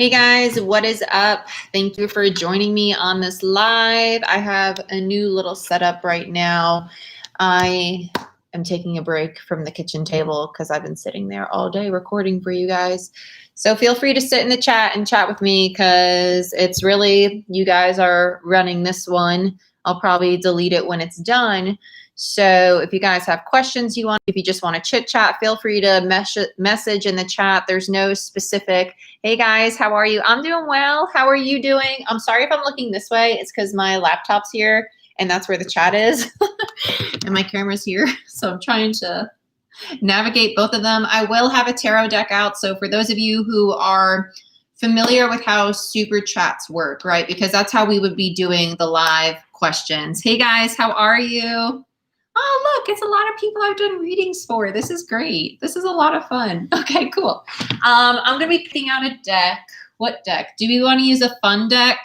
Hey guys, what is up? Thank you for joining me on this live. I have a new little setup right now. I am taking a break from the kitchen table because I've been sitting there all day recording for you guys. So feel free to sit in the chat and chat with me because it's really, you guys are running this one. I'll probably delete it when it's done. So if you guys have questions if you just want to chit chat, feel free to message in the chat. There's no specific, hey guys, how are you? I'm doing well. How are you doing? I'm sorry if I'm looking this way. It's because my laptop's here and that's where the chat is. And my camera's here. So I'm trying to navigate both of them. I will have a tarot deck out. So for those of you who are familiar with how super chats work, right? Because that's how we would be doing the live questions. Hey guys, how are you? Oh, look, it's a lot of people I've done readings for. This is great. This is a lot of fun. Okay, cool. I'm going to be picking out a deck. What deck? Do we want to use a fun deck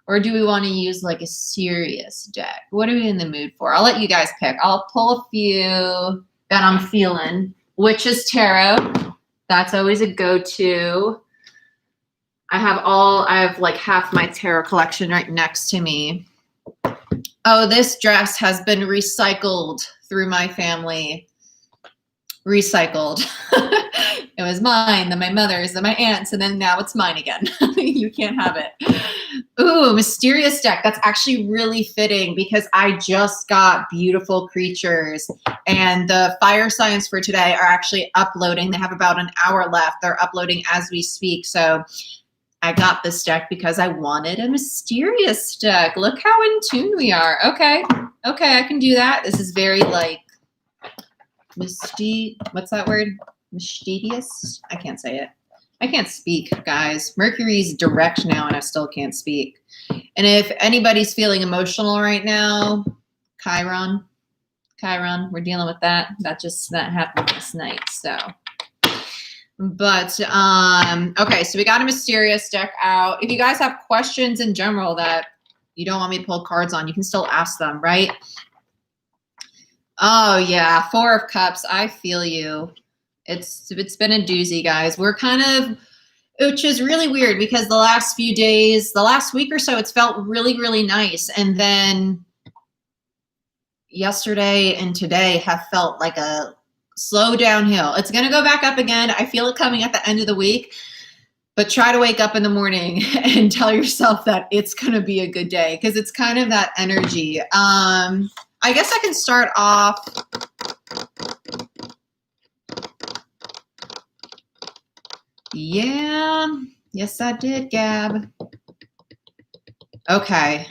or do we want to use like a serious deck? What are we in the mood for? I'll let you guys pick. I'll pull a few that I'm feeling. Witch's Tarot. That's always a go-to. I have like half my tarot collection right next to me. Oh, this dress has been recycled through my family. Recycled. It was mine, then my mother's, then my aunt's, and then now it's mine again. You can't have it. Ooh, mysterious deck. That's actually really fitting because I just got beautiful creatures and the fire signs for today are actually uploading. They have about an hour left. They're uploading as we speak. So I got this deck because I wanted a mysterious deck. Look how in tune we are. Okay, I can do that. This is very like what's that word? Mysterious? I can't say it. I can't speak, guys. Mercury's direct now and I still can't speak. And if anybody's feeling emotional right now, Chiron, we're dealing with that. That happened last night, so. But, okay, so we got a mysterious deck out. If you guys have questions in general that you don't want me to pull cards on, you can still ask them, right? Oh, yeah, Four of Cups. I feel you. It's been a doozy, guys. Which is really weird because the last few days, the last week or so, it's felt really, really nice. And then yesterday and today have felt like a slow downhill. It's going to go back up again. I feel it coming at the end of the week, but try to wake up in the morning and tell yourself that it's going to be a good day because it's kind of that energy. I guess I can start off. Yeah. Yes, I did, Gab. Okay,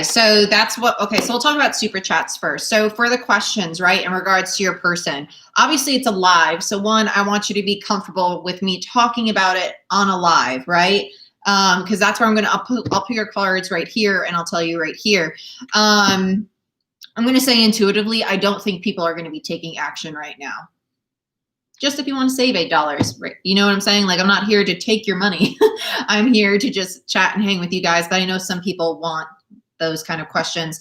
so so we'll talk about super chats first. So for the questions, right, in regards to your person, obviously it's a live. So one, I want you to be comfortable with me talking about it on a live, right? Because that's where I'll put your cards right here and I'll tell you right here. I'm going to say intuitively, I don't think people are going to be taking action right now. Just if you want to save $8, right? You know what I'm saying? Like, I'm not here to take your money. I'm here to just chat and hang with you guys. But I know some people want those kind of questions.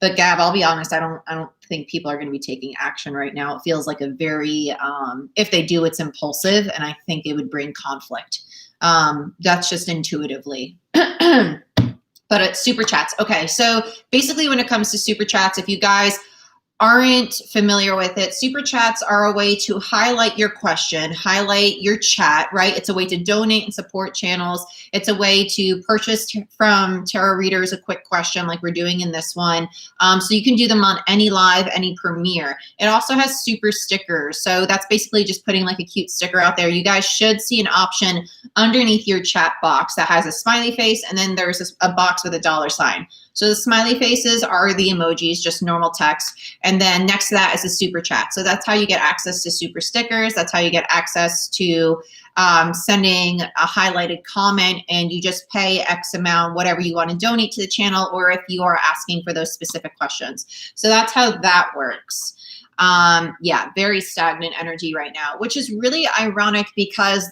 But Gab, I'll be honest, I don't think people are going to be taking action right now. It feels like a very, if they do, it's impulsive. And I think it would bring conflict. That's just intuitively. But it's super chats. Okay, so basically when it comes to super chats, if you guys aren't familiar with it, super chats are a way to highlight your question, highlight your chat, right? It's a way to donate and support channels. It's a way to purchase from tarot readers a quick question like we're doing in this one. So you can do them on any live, any premiere. It also has super stickers. So that's basically just putting like a cute sticker out there. You guys should see an option underneath your chat box that has a smiley face and then there's a box with a $sign. So the smiley faces are the emojis, just normal text. And then next to that is a super chat. So that's how you get access to super stickers. That's how you get access to sending a highlighted comment and you just pay X amount, whatever you want to donate to the channel, or if you are asking for those specific questions. So that's how that works. Yeah, very stagnant energy right now, which is really ironic because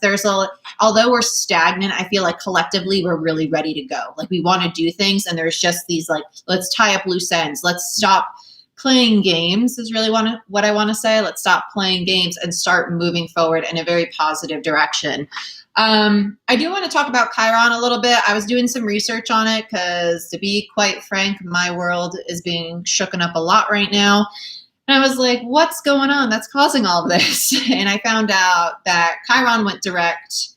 although we're stagnant, I feel like collectively we're really ready to go. Like we want to do things and there's just these like, let's tie up loose ends. Let's stop playing games is really what I want to say. Let's stop playing games and start moving forward in a very positive direction. I do want to talk about Chiron a little bit. I was doing some research on it because, to be quite frank, my world is being shooken up a lot right now. And I was like, what's going on that's causing all of this? And I found out that Chiron went direct.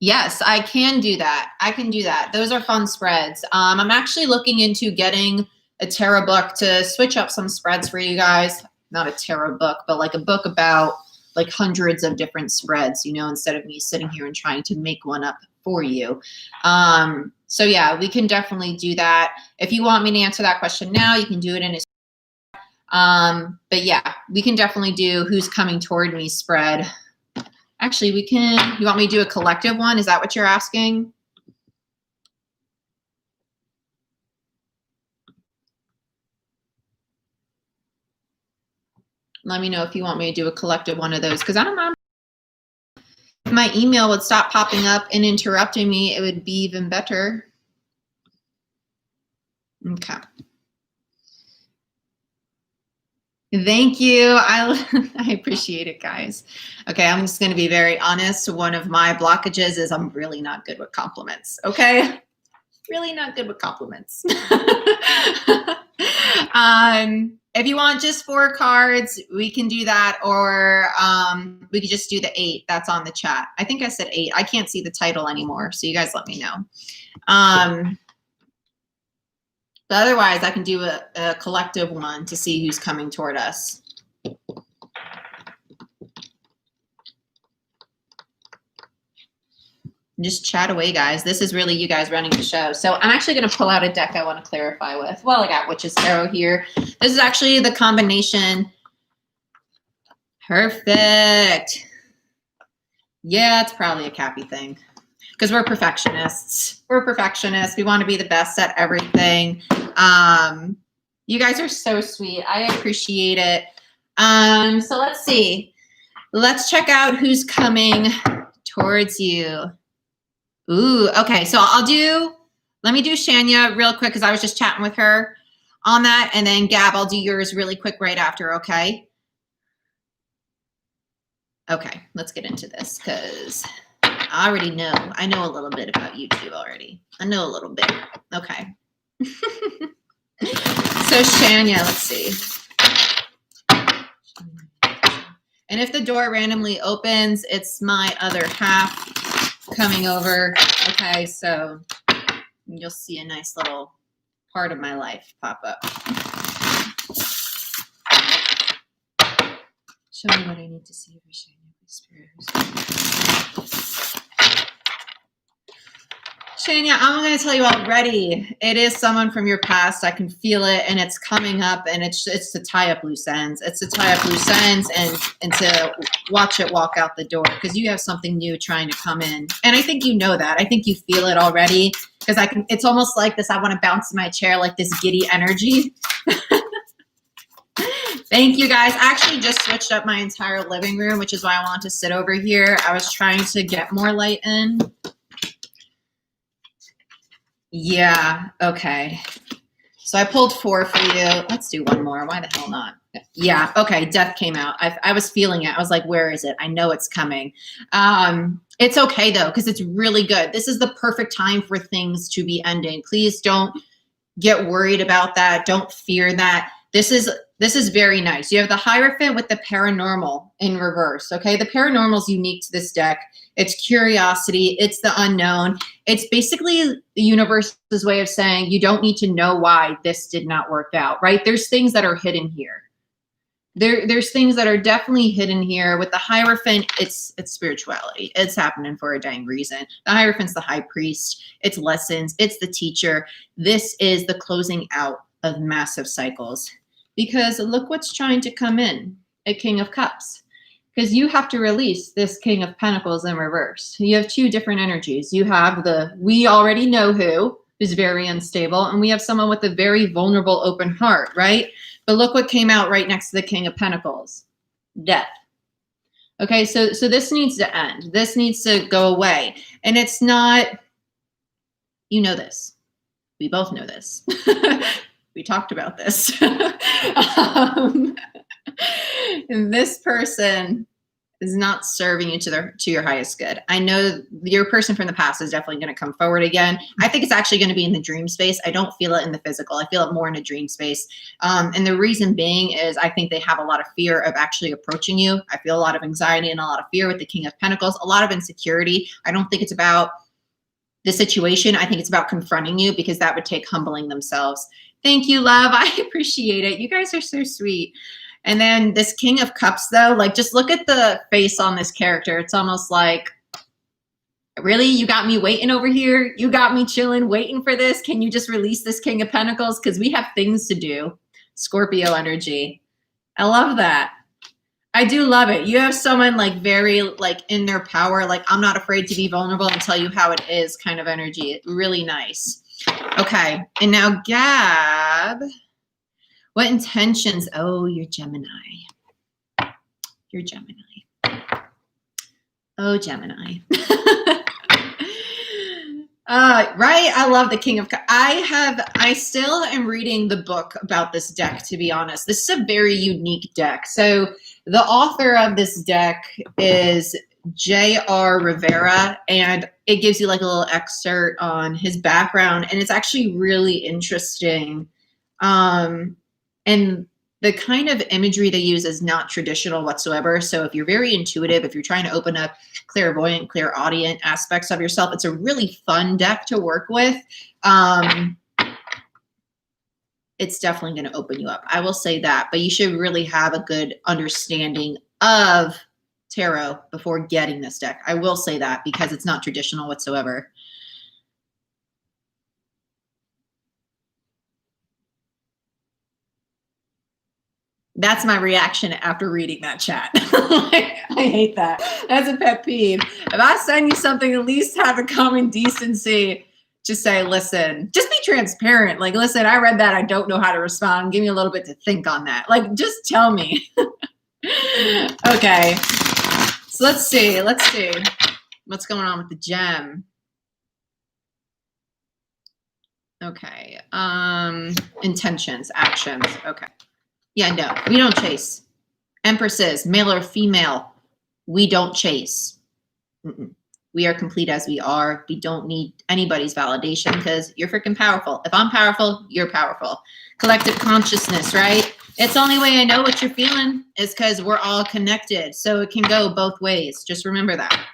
Yes, I can do that. I can do that. Those are fun spreads. I'm actually looking into getting a tarot book to switch up some spreads for you guys. Not a tarot book, but like a book about like hundreds of different spreads, you know, instead of me sitting here and trying to make one up for you. So yeah, we can definitely do that. If you want me to answer that question now, you can do it in a but yeah, we can definitely do who's coming toward me spread. Actually, we can, you want me to do a collective one? Is that what you're asking? Let me know if you want me to do a collective one of those, because I don't know. If my email would stop popping up and interrupting me, it would be even better. Okay. Thank you. I appreciate it, guys. Okay, I'm just going to be very honest. One of my blockages is I'm really not good with compliments. Okay, really not good with compliments. If you want just 4 cards, we can do that, or we could just do the 8 that's on the chat. I think I said 8. I can't see the title anymore, so you guys let me know. But otherwise, I can do a collective one to see who's coming toward us. Just chat away, guys. This is really you guys running the show. So I'm actually going to pull out a deck I want to clarify with. Well, I got Witch's Tarot here. This is actually the combination. Perfect. Yeah, it's probably a Cappy thing. Because we're perfectionists. We're perfectionists. We want to be the best at everything. You guys are so sweet. I appreciate it. So let's see. Let's check out who's coming towards you. Ooh, okay. So let me do Shania real quick because I was just chatting with her on that. And then Gab, I'll do yours really quick right after, okay? Okay, let's get into this because I already know. I know a little bit about YouTube already. I know a little bit. Okay. So Shania, let's see. And if the door randomly opens, it's my other half coming over. Okay, so you'll see a nice little part of my life pop up. Show me what I need to see for Shania. Shania, I'm going to tell you already, it is someone from your past. I can feel it, and it's coming up, and it's to tie up loose ends. It's to tie up loose ends and to watch it walk out the door because you have something new trying to come in. And I think you know that. I think you feel it already because it's almost like this. I want to bounce in my chair, like this giddy energy. Thank you, guys. I actually just switched up my entire living room, which is why I want to sit over here. I was trying to get more light in. Yeah, okay. So I pulled 4 for you. Let's do one more. Why the hell not? Yeah, okay, Death came out. I was feeling it. I was like, where is it? I know it's coming. It's okay, though, because it's really good. This is the perfect time for things to be ending. Please don't get worried about that. Don't fear that. This is very nice. You have the Hierophant with the paranormal in reverse, okay? The paranormal is unique to this deck. It's curiosity. It's the unknown. It's basically the universe's way of saying you don't need to know why this did not work out, right? There's things that are hidden here. There's things that are definitely hidden here. With the Hierophant, it's spirituality. It's happening for a dang reason. The Hierophant's the high priest. It's lessons. It's the teacher. This is the closing out of massive cycles. Because look what's trying to come in, a King of Cups. Because you have to release this King of Pentacles in reverse. You have 2 different energies. You have the we already know who's very unstable, and we have someone with a very vulnerable, open heart, right? But look what came out right next to the King of Pentacles, Death. Okay, so this needs to end. This needs to go away. And it's not, you know this. We both know this. We talked about this. And this person is not serving you to your highest good. I know your person from the past is definitely going to come forward again. I think it's actually going to be in the dream space. I don't feel it in the physical. I feel it more in a dream space. And the reason being is I think they have a lot of fear of actually approaching you. I feel a lot of anxiety and a lot of fear with the King of Pentacles, a lot of insecurity. I don't think it's about the situation. I think it's about confronting you, because that would take humbling themselves. Thank you, love. I appreciate it. You guys are so sweet. And then this King of Cups, though, like, just look at the face on this character. It's almost like, really? You got me waiting over here? You got me chilling, waiting for this? Can you just release this King of Pentacles? Because we have things to do. Scorpio energy. I love that. I do love it. You have someone like very like in their power, like I'm not afraid to be vulnerable and tell you how it is kind of energy. Really nice. Okay. And now Gab, what intentions? Oh, you're Gemini. You're Gemini. Oh, Gemini. Right. I love the King of Cups. I still am reading the book about this deck, to be honest. This is a very unique deck. So the author of this deck is J.R. Rivera, and it gives you like a little excerpt on his background, and it's actually really interesting. And the kind of imagery they use is not traditional whatsoever. So if you're very intuitive, if you're trying to open up clairvoyant, clairaudient aspects of yourself, it's a really fun deck to work with. It's definitely going to open you up. I will say that, but you should really have a good understanding of tarot before getting this deck. I will say that, because it's not traditional whatsoever. That's my reaction after reading that chat. I hate that. That's a pet peeve. If I send you something, at least have a common decency. Just say, listen, just be transparent. Like, listen, I read that. I don't know how to respond. Give me a little bit to think on that. Like, just tell me. Okay. So let's see. What's going on with the gem? Okay. Intentions, actions. Okay. Yeah, no, we don't chase. Empresses, male or female, we don't chase. We are complete as we are. We don't need anybody's validation, because you're freaking powerful. If I'm powerful, you're powerful. Collective consciousness, right? It's the only way I know what you're feeling is because we're all connected. So it can go both ways. Just remember that.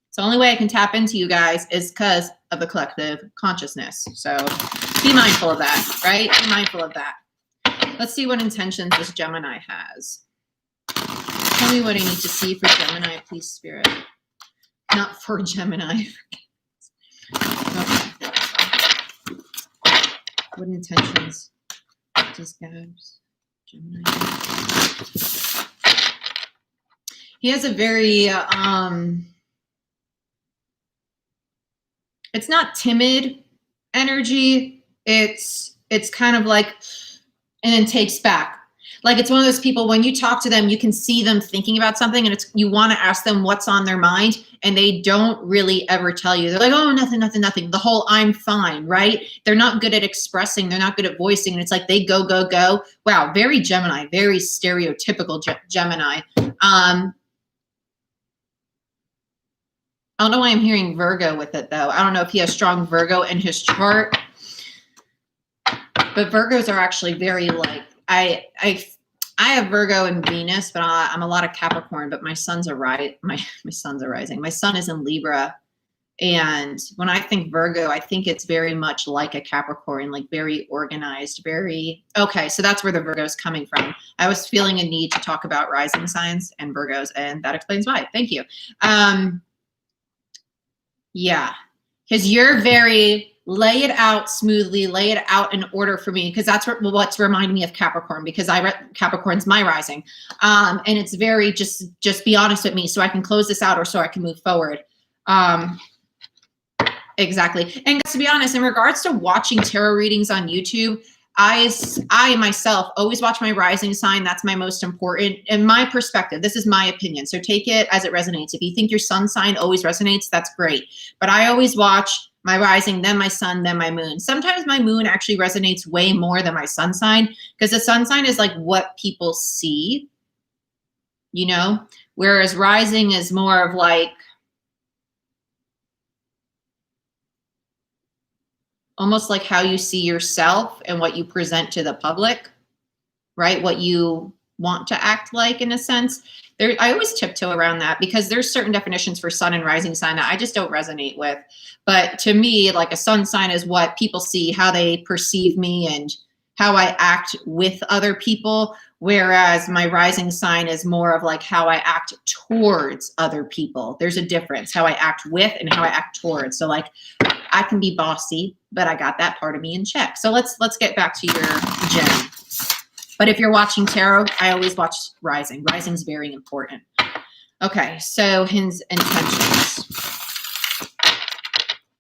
It's the only way I can tap into you guys is because of the collective consciousness. So be mindful of that, right? Be mindful of that. Let's see what intentions this Gemini has. Tell me what I need to see for Gemini, please, Spirit. Not for Gemini. Okay. What intentions does Gab's Gemini have? He has a very, it's not timid energy. It's kind of like, and then takes back. Like, it's one of those people, when you talk to them, you can see them thinking about something, and you want to ask them what's on their mind, and they don't really ever tell you. They're like, oh, nothing. The whole I'm fine, right? They're not good at expressing. They're not good at voicing. And it's like they go, go, go. Wow, very Gemini, very stereotypical Gemini. I don't know why I'm hearing Virgo with it, though. I don't know if he has strong Virgo in his chart. But Virgos are actually very like, I have Virgo and Venus, but I'm a lot of Capricorn, but my son's my son's a rising. My son is in Libra. And when I think Virgo, I think it's very much like a Capricorn, like very organized, very, okay. So that's where the Virgo is coming from. I was feeling a need to talk about rising signs and Virgos, and that explains why. Thank you. Yeah, because you're very, lay it out smoothly, lay it out in order for me, because that's what's reminding me of Capricorn, because Capricorn's my rising. And it's very just be honest with me so I can close this out or so I can move forward. Exactly. And to be honest, in regards to watching tarot readings on YouTube, I myself always watch my rising sign. That's my most important, in my perspective. This is my opinion. So take it as it resonates. If you think your sun sign always resonates, that's great. But I always watch My rising, then my sun, then my moon. Sometimes my moon actually resonates way more than my sun sign, because the sun sign is like what people see, you know, whereas rising is more of like almost like how you see yourself and what you present to the public, right? What you want to act like, in a sense. There, I always tiptoe around that because there's certain definitions for sun and rising sign that I just don't resonate with. But to me, like a sun sign is what people see, how they perceive me, and how I act with other people. Whereas my rising sign is more of like how I act towards other people. There's a difference, how I act with and how I act towards. So like I can be bossy, but I got that part of me in check. So let's get back to your gem. But if you're watching tarot, I always watch rising. Rising is very important. Okay, so his intentions.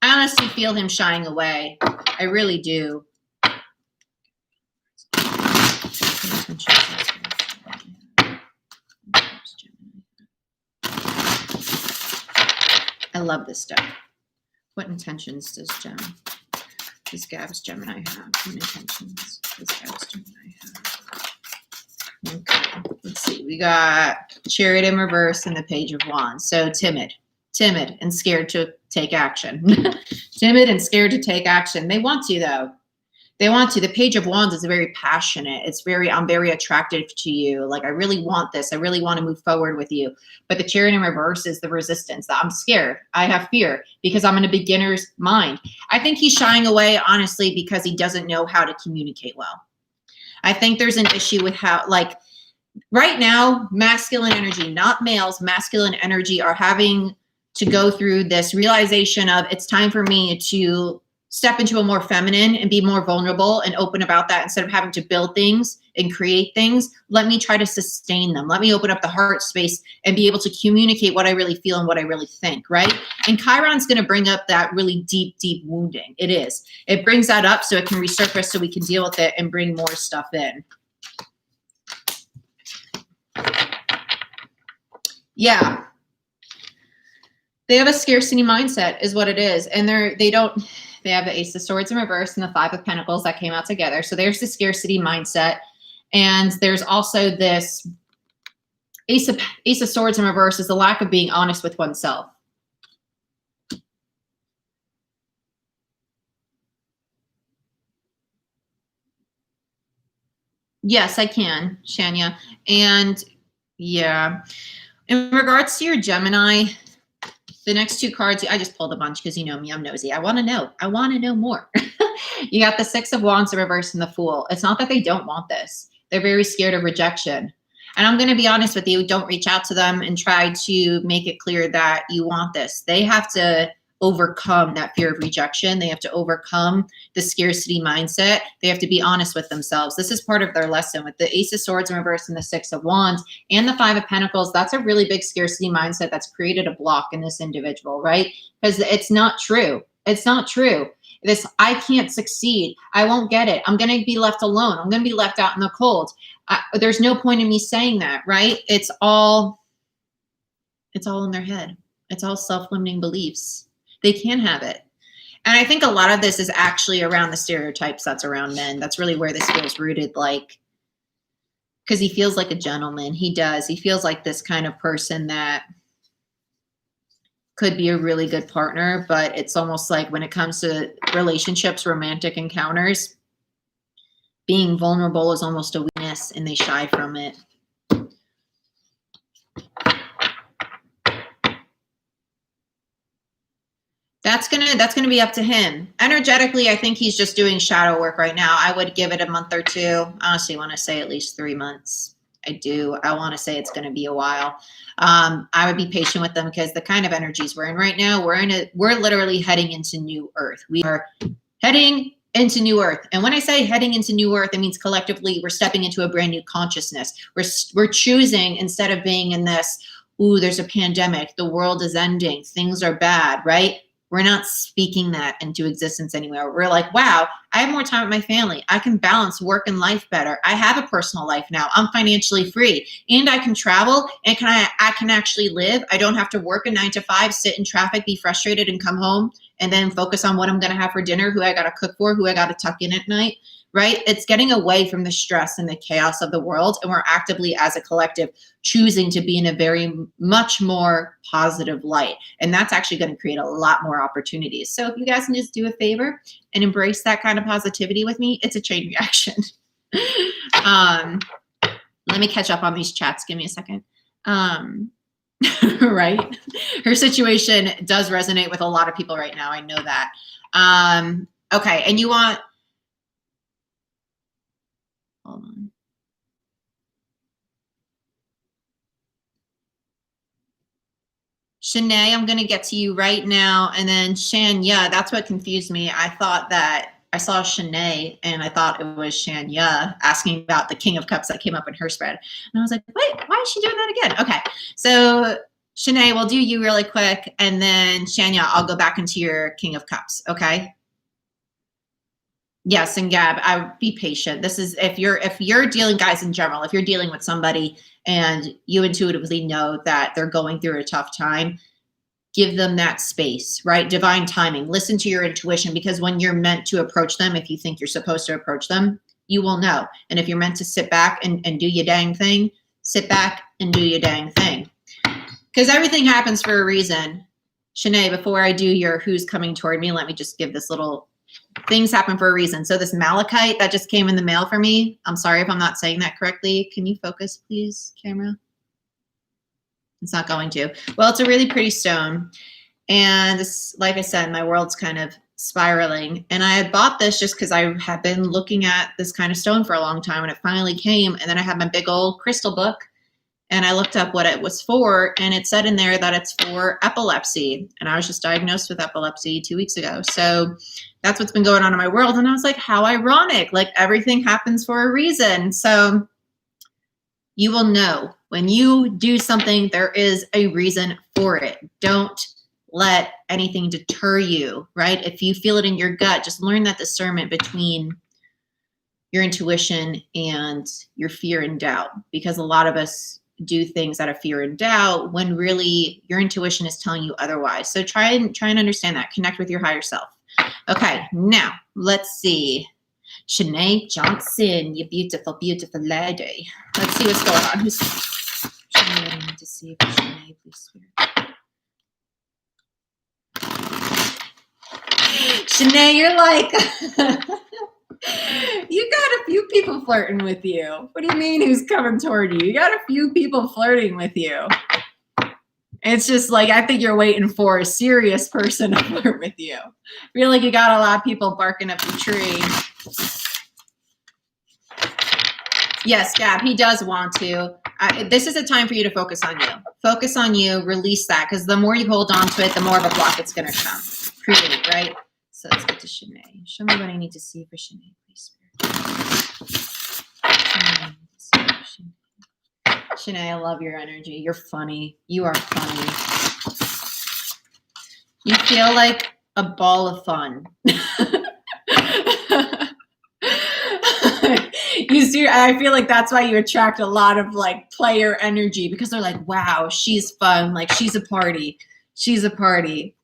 I honestly feel him shying away. I really do. I love this deck. What intentions does Gab's Gemini have? What intentions does Gab's Gemini have? Okay, let's see. We got Chariot in reverse and the Page of Wands. So timid and scared to take action. Timid and scared to take action. They want to, though. They want to. The Page of Wands is very passionate. It's very, I'm very attracted to you. Like, I really want this. I really want to move forward with you. But the Chariot in reverse is the resistance. I'm scared. I have fear because I'm in a beginner's mind. I think he's shying away, honestly, because he doesn't know how to communicate well. I think there's an issue with how, like, right now, masculine energy, not males, masculine energy are having to go through this realization of it's time for me to step into a more feminine and be more vulnerable and open about that. Instead of having to build things and create things, let me try to sustain them. Let me open up the heart space and be able to communicate what I really feel and what I really think, right? And Chiron's going to bring up that really deep, deep wounding. It is. It brings that up so it can resurface so we can deal with it and bring more stuff in. Yeah. They have a scarcity mindset is what it is. And they have the Ace of Swords in reverse and the Five of Pentacles that came out together. So there's the scarcity mindset. And there's also this Ace of Swords in reverse is the lack of being honest with oneself. Yes, I can, Shania. And yeah, in regards to your Gemini, the next two cards, I just pulled a bunch because you know me, I'm nosy. I want to know. I want to know more. You got the Six of Wands in reverse and the Fool. It's not that they don't want this. They're very scared of rejection. And I'm going to be honest with you. Don't reach out to them and try to make it clear that you want this. They have to overcome that fear of rejection. They have to overcome the scarcity mindset. They have to be honest with themselves. This is part of their lesson with the Ace of Swords in reverse and the Six of Wands and the Five of Pentacles. That's a really big scarcity mindset that's created a block in this individual, right? Because it's not true. It's not true. This, I can't succeed. I won't get it. I'm going to be left alone. I'm going to be left out in the cold. There's no point in me saying that, right? It's all in their head. It's all self-limiting beliefs. They can have it. And I think a lot of this is actually around the stereotypes that's around men. That's really where this feels rooted, like, because he feels like a gentleman. He does. He feels like this kind of person that could be a really good partner, but it's almost like when it comes to relationships, romantic encounters, being vulnerable is almost a weakness and they shy from it. That's gonna be up to him. Energetically, I think he's just doing shadow work right now. I would give it a month or two. Honestly, want to say at least 3 months. I do. I want to say it's going to be a while. I would be patient with them because the kind of energies we're in right now, we're literally heading into new earth. We are heading into new earth. And when I say heading into new earth, it means collectively we're stepping into a brand new consciousness. We're choosing, instead of being in this, ooh, there's a pandemic, the world is ending, things are bad, right? We're not speaking that into existence anymore. We're like, wow, I have more time with my family. I can balance work and life better. I have a personal life now. I'm financially free and I can travel and I can actually live. I don't have to work a 9 to 5, sit in traffic, be frustrated and come home and then focus on what I'm going to have for dinner, who I got to cook for, who I got to tuck in at night, right? It's getting away from the stress and the chaos of the world. And we're actively, as a collective, choosing to be in a very much more positive light. And that's actually going to create a lot more opportunities. So if you guys can just do a favor and embrace that kind of positivity with me, it's a chain reaction. Let me catch up on these chats. Give me a second. Right? Her situation does resonate with a lot of people right now. I know that. Okay. And you want, hold on. Shanae, I'm going to get to you right now. And then Shanya, that's what confused me. I thought that I saw Shanae and I thought it was Shanya asking about the King of Cups that came up in her spread. And I was like, wait, why is she doing that again? Okay. So Shanae, we'll do you really quick. And then Shanya, I'll go back into your King of Cups. Okay. Yes. And Gab, I would be patient. This is, if you're dealing, guys, in general, if you're dealing with somebody and you intuitively know that they're going through a tough time, give them that space, right? Divine timing. Listen to your intuition, because when you're meant to approach them, if you think you're supposed to approach them, you will know. And if you're meant to sit back and do your dang thing, sit back and do your dang thing. Because everything happens for a reason. Shanae, before I do your who's coming toward me, let me just give this little, things happen for a reason. So this malachite that just came in the mail for me, I'm sorry if I'm not saying that correctly. Can you focus, please, camera? It's not going to. Well, it's a really pretty stone. And this, like I said, my world's kind of spiraling. And I had bought this just because I had been looking at this kind of stone for a long time, and it finally came. And then I had my big old crystal book and I looked up what it was for, and it said in there that it's for epilepsy. And I was just diagnosed with epilepsy 2 weeks ago. So that's what's been going on in my world. And I was like, how ironic, like everything happens for a reason. So you will know when you do something, there is a reason for it. Don't let anything deter you, right? If you feel it in your gut, just learn that discernment between your intuition and your fear and doubt, because a lot of us do things out of fear and doubt when really your intuition is telling you otherwise. So try and understand that. Connect with your higher self. Okay, now let's see. Shanae Johnson, you beautiful, beautiful lady. Let's see what's going on. Who's I need to see if Shanae, please. Shanae, you're like, you got a few people flirting with you. What do you mean who's coming toward you? You got a few people flirting with you. It's just like, I think you're waiting for a serious person to flirt with you. I feel like you got a lot of people barking up the tree. Yes, Gab, he does want to. This is a time for you to focus on you. Focus on you, release that, because the more you hold on to it, the more of a block it's going to come. Create, right? So let's get to Shanae. Show me what I need to see for Shanae, please. Shanae, I love your energy. You're funny. You are funny. You feel like a ball of fun. You see, I feel like that's why you attract a lot of like player energy, because they're like, wow, she's fun. Like, she's a party. She's a party.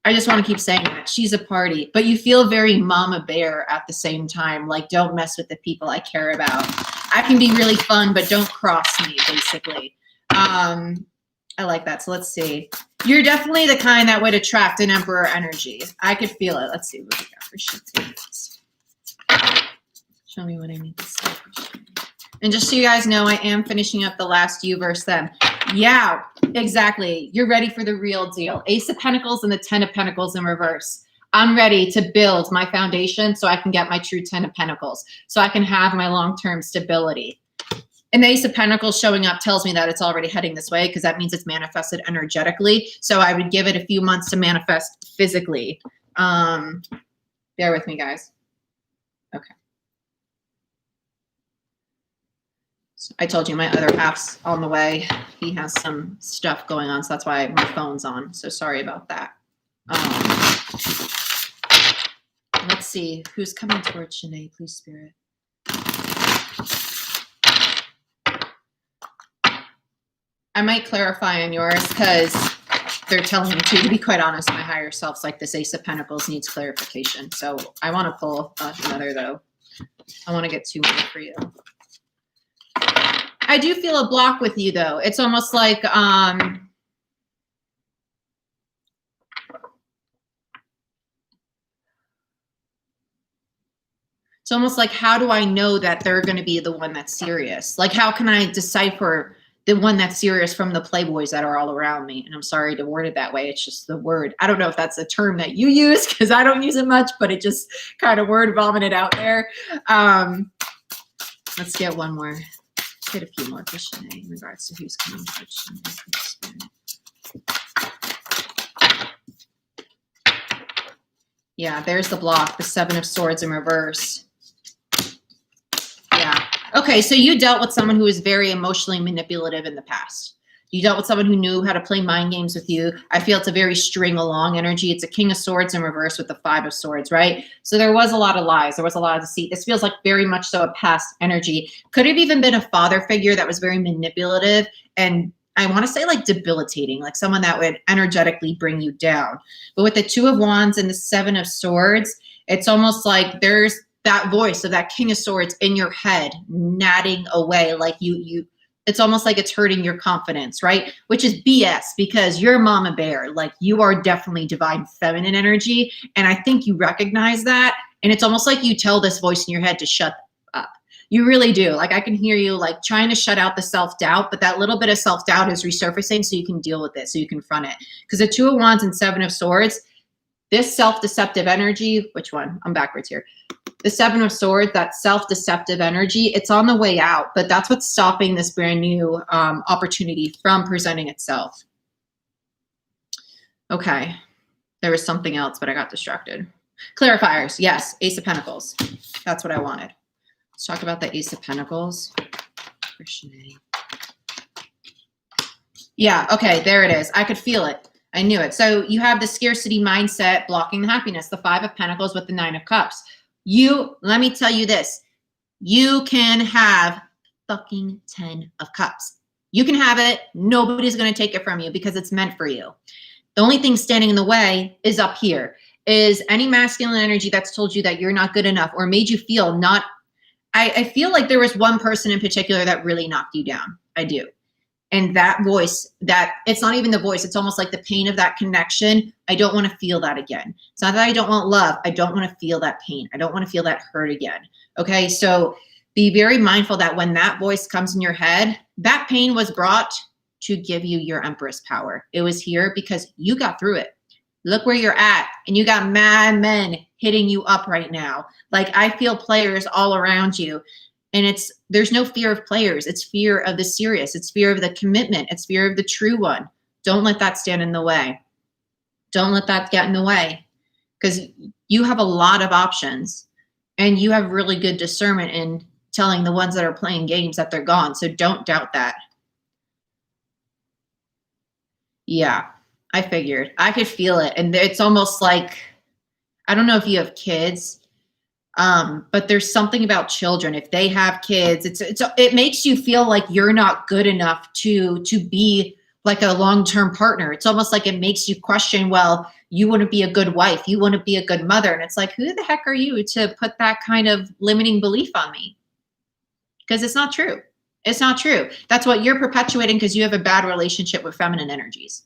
I just want to keep saying that. She's a party. But you feel very mama bear at the same time. Like, don't mess with the people I care about. I can be really fun, but don't cross me, basically. I like that. So let's see. You're definitely the kind that would attract an emperor energy. I could feel it. Let's see what we got for Shanae. Show me what I need to see for Shanae. And just so you guys know, I am finishing up the last you verse them. Yeah, exactly. You're ready for the real deal. Ace of Pentacles and the 10 of Pentacles in reverse. I'm ready to build my foundation so I can get my true 10 of Pentacles, so I can have my long-term stability. And the Ace of Pentacles showing up tells me that it's already heading this way, because that means it's manifested energetically. So I would give it a few months to manifest physically. Bear with me, guys. Okay. So I told you my other half's on the way. He has some stuff going on, so that's why my phone's on. So sorry about that. Let's see. Who's coming towards Shanae, please, Spirit? I might clarify on yours because they're telling me to be quite honest, my higher self's like this Ace of Pentacles needs clarification. So I want to pull another, though. I want to get 2 more for you. I do feel a block with you, though. It's almost like it's almost like, how do I know that they're going to be the one that's serious? Like, how can I decipher the one that's serious from the playboys that are all around me? And I'm sorry to word it that way. It's just the word. I don't know if that's a term that you use because I don't use it much, but it just kind of word vomited out there. Let's get one more. Let's get a few more for Shanae in regards to who's coming to Shanae. Yeah, there's the block, the 7 of Swords in reverse. Yeah. Okay, so you dealt with someone who was very emotionally manipulative in the past. You dealt with someone who knew how to play mind games with you. I feel it's a very string along energy. It's a King of Swords in reverse with the 5 of Swords, right? So there was a lot of lies. There was a lot of deceit. This feels like very much so a past energy. Could have even been a father figure that was very manipulative and I want to say like debilitating, like someone that would energetically bring you down. But with the 2 of Wands and the 7 of Swords, it's almost like there's that voice of that King of Swords in your head, nagging away. Like it's almost like it's hurting your confidence, right? Which is BS because you're a mama bear. Like you are definitely divine feminine energy. And I think you recognize that. And it's almost like you tell this voice in your head to shut up. You really do. Like I can hear you like trying to shut out the self-doubt, but that little bit of self-doubt is resurfacing so you can deal with it, so you confront it. Because the 2 of Wands and 7 of Swords, this self-deceptive energy, which one? I'm backwards here. The 7 of Swords, that self-deceptive energy, it's on the way out, but that's what's stopping this brand new opportunity from presenting itself. Okay. There was something else, but I got distracted. Clarifiers. Yes. Ace of Pentacles. That's what I wanted. Let's talk about the Ace of Pentacles. Yeah. Okay. There it is. I could feel it. I knew it. So you have the scarcity mindset blocking the happiness, the 5 of Pentacles with the 9 of Cups. Let me tell you this. You can have fucking 10 of Cups. You can have it. Nobody's going to take it from you because it's meant for you. The only thing standing in the way is up here, is any masculine energy that's told you that you're not good enough or made you feel not. I feel like there was one person in particular that really knocked you down. I do. And that voice, that it's not even the voice. It's almost like the pain of that connection. I don't want to feel that again. It's not that I don't want love. I don't want to feel that pain. I don't want to feel that hurt again. Okay. So be very mindful that when that voice comes in your head, that pain was brought to give you your Empress power. It was here because you got through it. Look where you're at. And you got mad men hitting you up right now. Like I feel players all around you. And there's no fear of players. It's fear of the serious. It's fear of the commitment. It's fear of the true one. Don't let that stand in the way. Don't let that get in the way because you have a lot of options and you have really good discernment in telling the ones that are playing games that they're gone. So don't doubt that. Yeah, I figured. I could feel it. And it's almost like, I don't know if you have kids, but there's something about children. If they have kids, it makes you feel like you're not good enough to be like a long-term partner. It's almost like it makes you question, well, you wouldn't be a good wife. You wouldn't be a good mother. And it's like, who the heck are you to put that kind of limiting belief on me? Because it's not true. It's not true. That's what you're perpetuating because you have a bad relationship with feminine energies.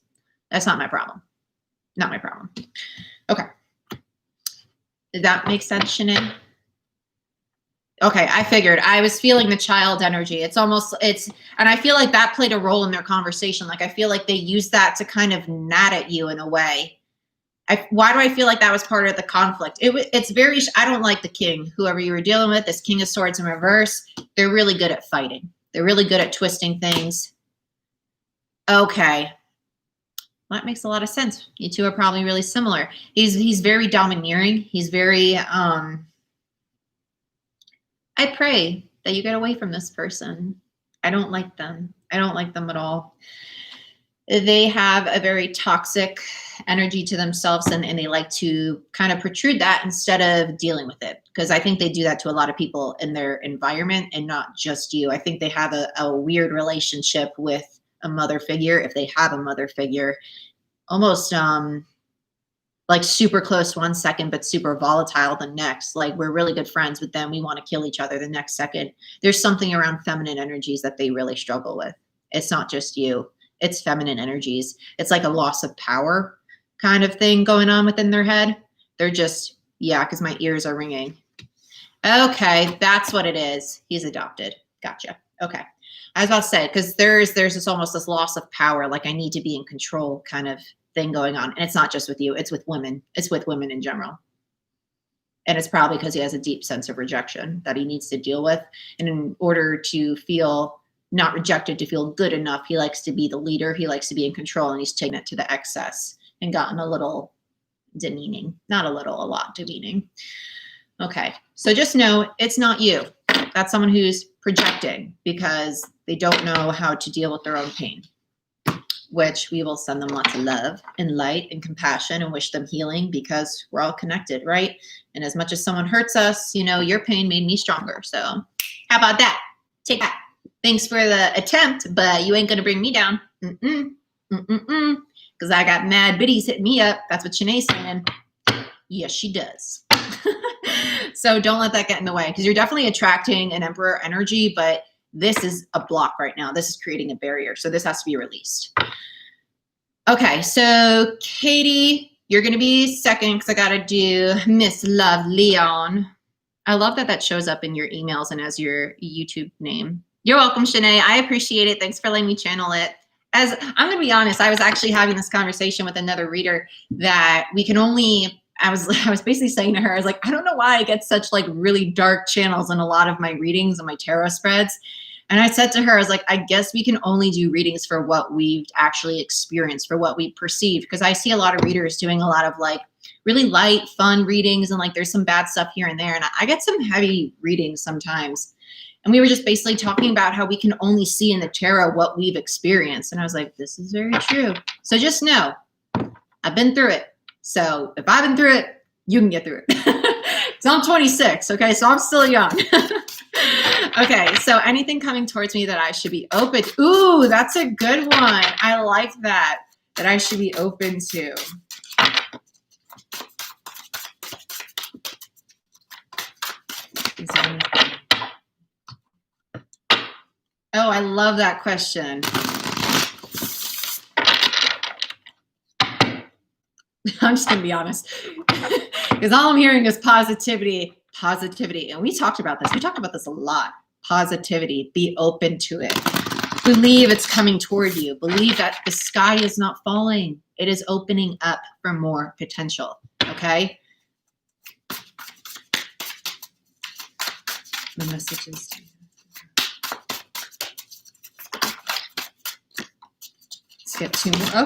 That's not my problem. Not my problem. Okay. Did that make sense, Shanae? Okay, I figured. I was feeling the child energy. And I feel like that played a role in their conversation. Like, I feel like they used that to kind of gnat at you in a way. Why do I feel like that was part of the conflict? I don't like the king, whoever you were dealing with, this King of Swords in reverse. They're really good at fighting. They're really good at twisting things. Okay. Well, that makes a lot of sense. You two are probably really similar. He's very domineering. He's very, I pray that you get away from this person. I don't like them. I don't like them at all. They have a very toxic energy to themselves, and they like to kind of protrude that instead of dealing with it. Because I think they do that to a lot of people in their environment and not just you. I think they have a weird relationship with a mother figure, if they have a mother figure, almost like super close 1 second, but super volatile the next. Like we're really good friends with them. We want to kill each other the next second. There's something around feminine energies that they really struggle with. It's not just you. It's feminine energies. It's like a loss of power kind of thing going on within their head. They're just, yeah, because my ears are ringing. Okay, that's what it is. He's adopted. Gotcha. Okay. I was about to say, because there's this almost this loss of power, like I need to be in control kind of thing going on. And it's not just with you, it's with women. It's with women in general. And it's probably because he has a deep sense of rejection that he needs to deal with. And in order to feel not rejected, to feel good enough, he likes to be the leader. He likes to be in control, and he's taken it to the excess and gotten a little demeaning. Not a little, a lot demeaning. Okay, so just know it's not you. That's someone who's projecting because they don't know how to deal with their own pain, which we will send them lots of love and light and compassion and wish them healing, because we're all connected, right? And as much as someone hurts us, you know, your pain made me stronger. So how about that? Take that. Thanks for the attempt, but you ain't going to bring me down. Because I got mad biddies hitting me up. That's what Shanae's saying. Yes, she does. So don't let that get in the way, because you're definitely attracting an emperor energy, but this is a block right now. This is creating a barrier. So this has to be released. Okay, so Katie, you're going to be second because I got to do Miss Love Leon. I love that that shows up in your emails and as your YouTube name. You're welcome, Shanae. I appreciate it. Thanks for letting me channel it. As I'm going to be honest, I was actually having this conversation with another reader that we can only, I was basically saying to her, I was like, I don't know why I get such like really dark channels in a lot of my readings and my tarot spreads. And I said to her, I was like, I guess we can only do readings for what we've actually experienced, for what we perceived. Because I see a lot of readers doing a lot of like really light, fun readings. And like there's some bad stuff here and there. And I get some heavy readings sometimes. And we were just basically talking about how we can only see in the tarot what we've experienced. And I was like, this is very true. So just know, I've been through it. So if I've been through it, you can get through it. So I'm 26, okay? So I'm still young. Okay, so anything coming towards me that I should be open. Ooh, that's a good one. I like that I should be open to. Oh, I love that question. I'm just going to be honest, because all I'm hearing is positivity. And we talked about this. We talked about this a lot. Positivity. Be open to it. Believe it's coming toward you. Believe that the sky is not falling. It is opening up for more potential. Okay? The messages. Let's get two more.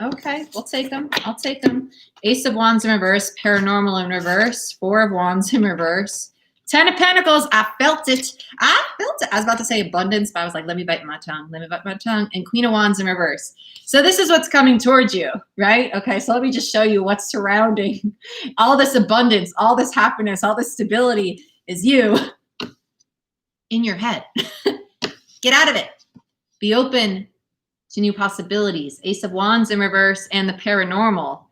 Okay. We'll take them. I'll take them. Ace of Wands in reverse. Paranormal in reverse. Four of Wands in reverse. Ten of Pentacles. I felt it. I was about to say abundance, but I was like, let me bite my tongue. And Queen of Wands in reverse. So this is what's coming towards you, right? Okay, so let me just show you what's surrounding all this abundance, all this happiness, all this stability is you in your head. Get out of it. Be open to new possibilities. Ace of Wands in reverse and the paranormal.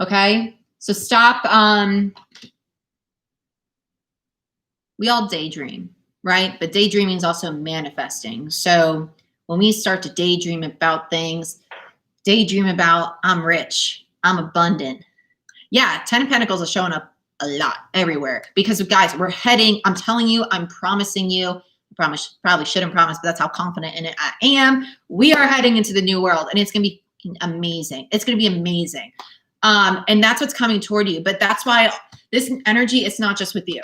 Okay, so stop. We all daydream, right? But daydreaming is also manifesting. So when we start to daydream about things, daydream about I'm rich, I'm abundant. Yeah, 10 of Pentacles is showing up a lot everywhere because guys, we're heading, I'm telling you, I'm promising you, probably shouldn't promise, but that's how confident in it I am. We are heading into the new world and it's going to be amazing. It's going to be amazing. And that's what's coming toward you. But that's why this energy, it's not just with you.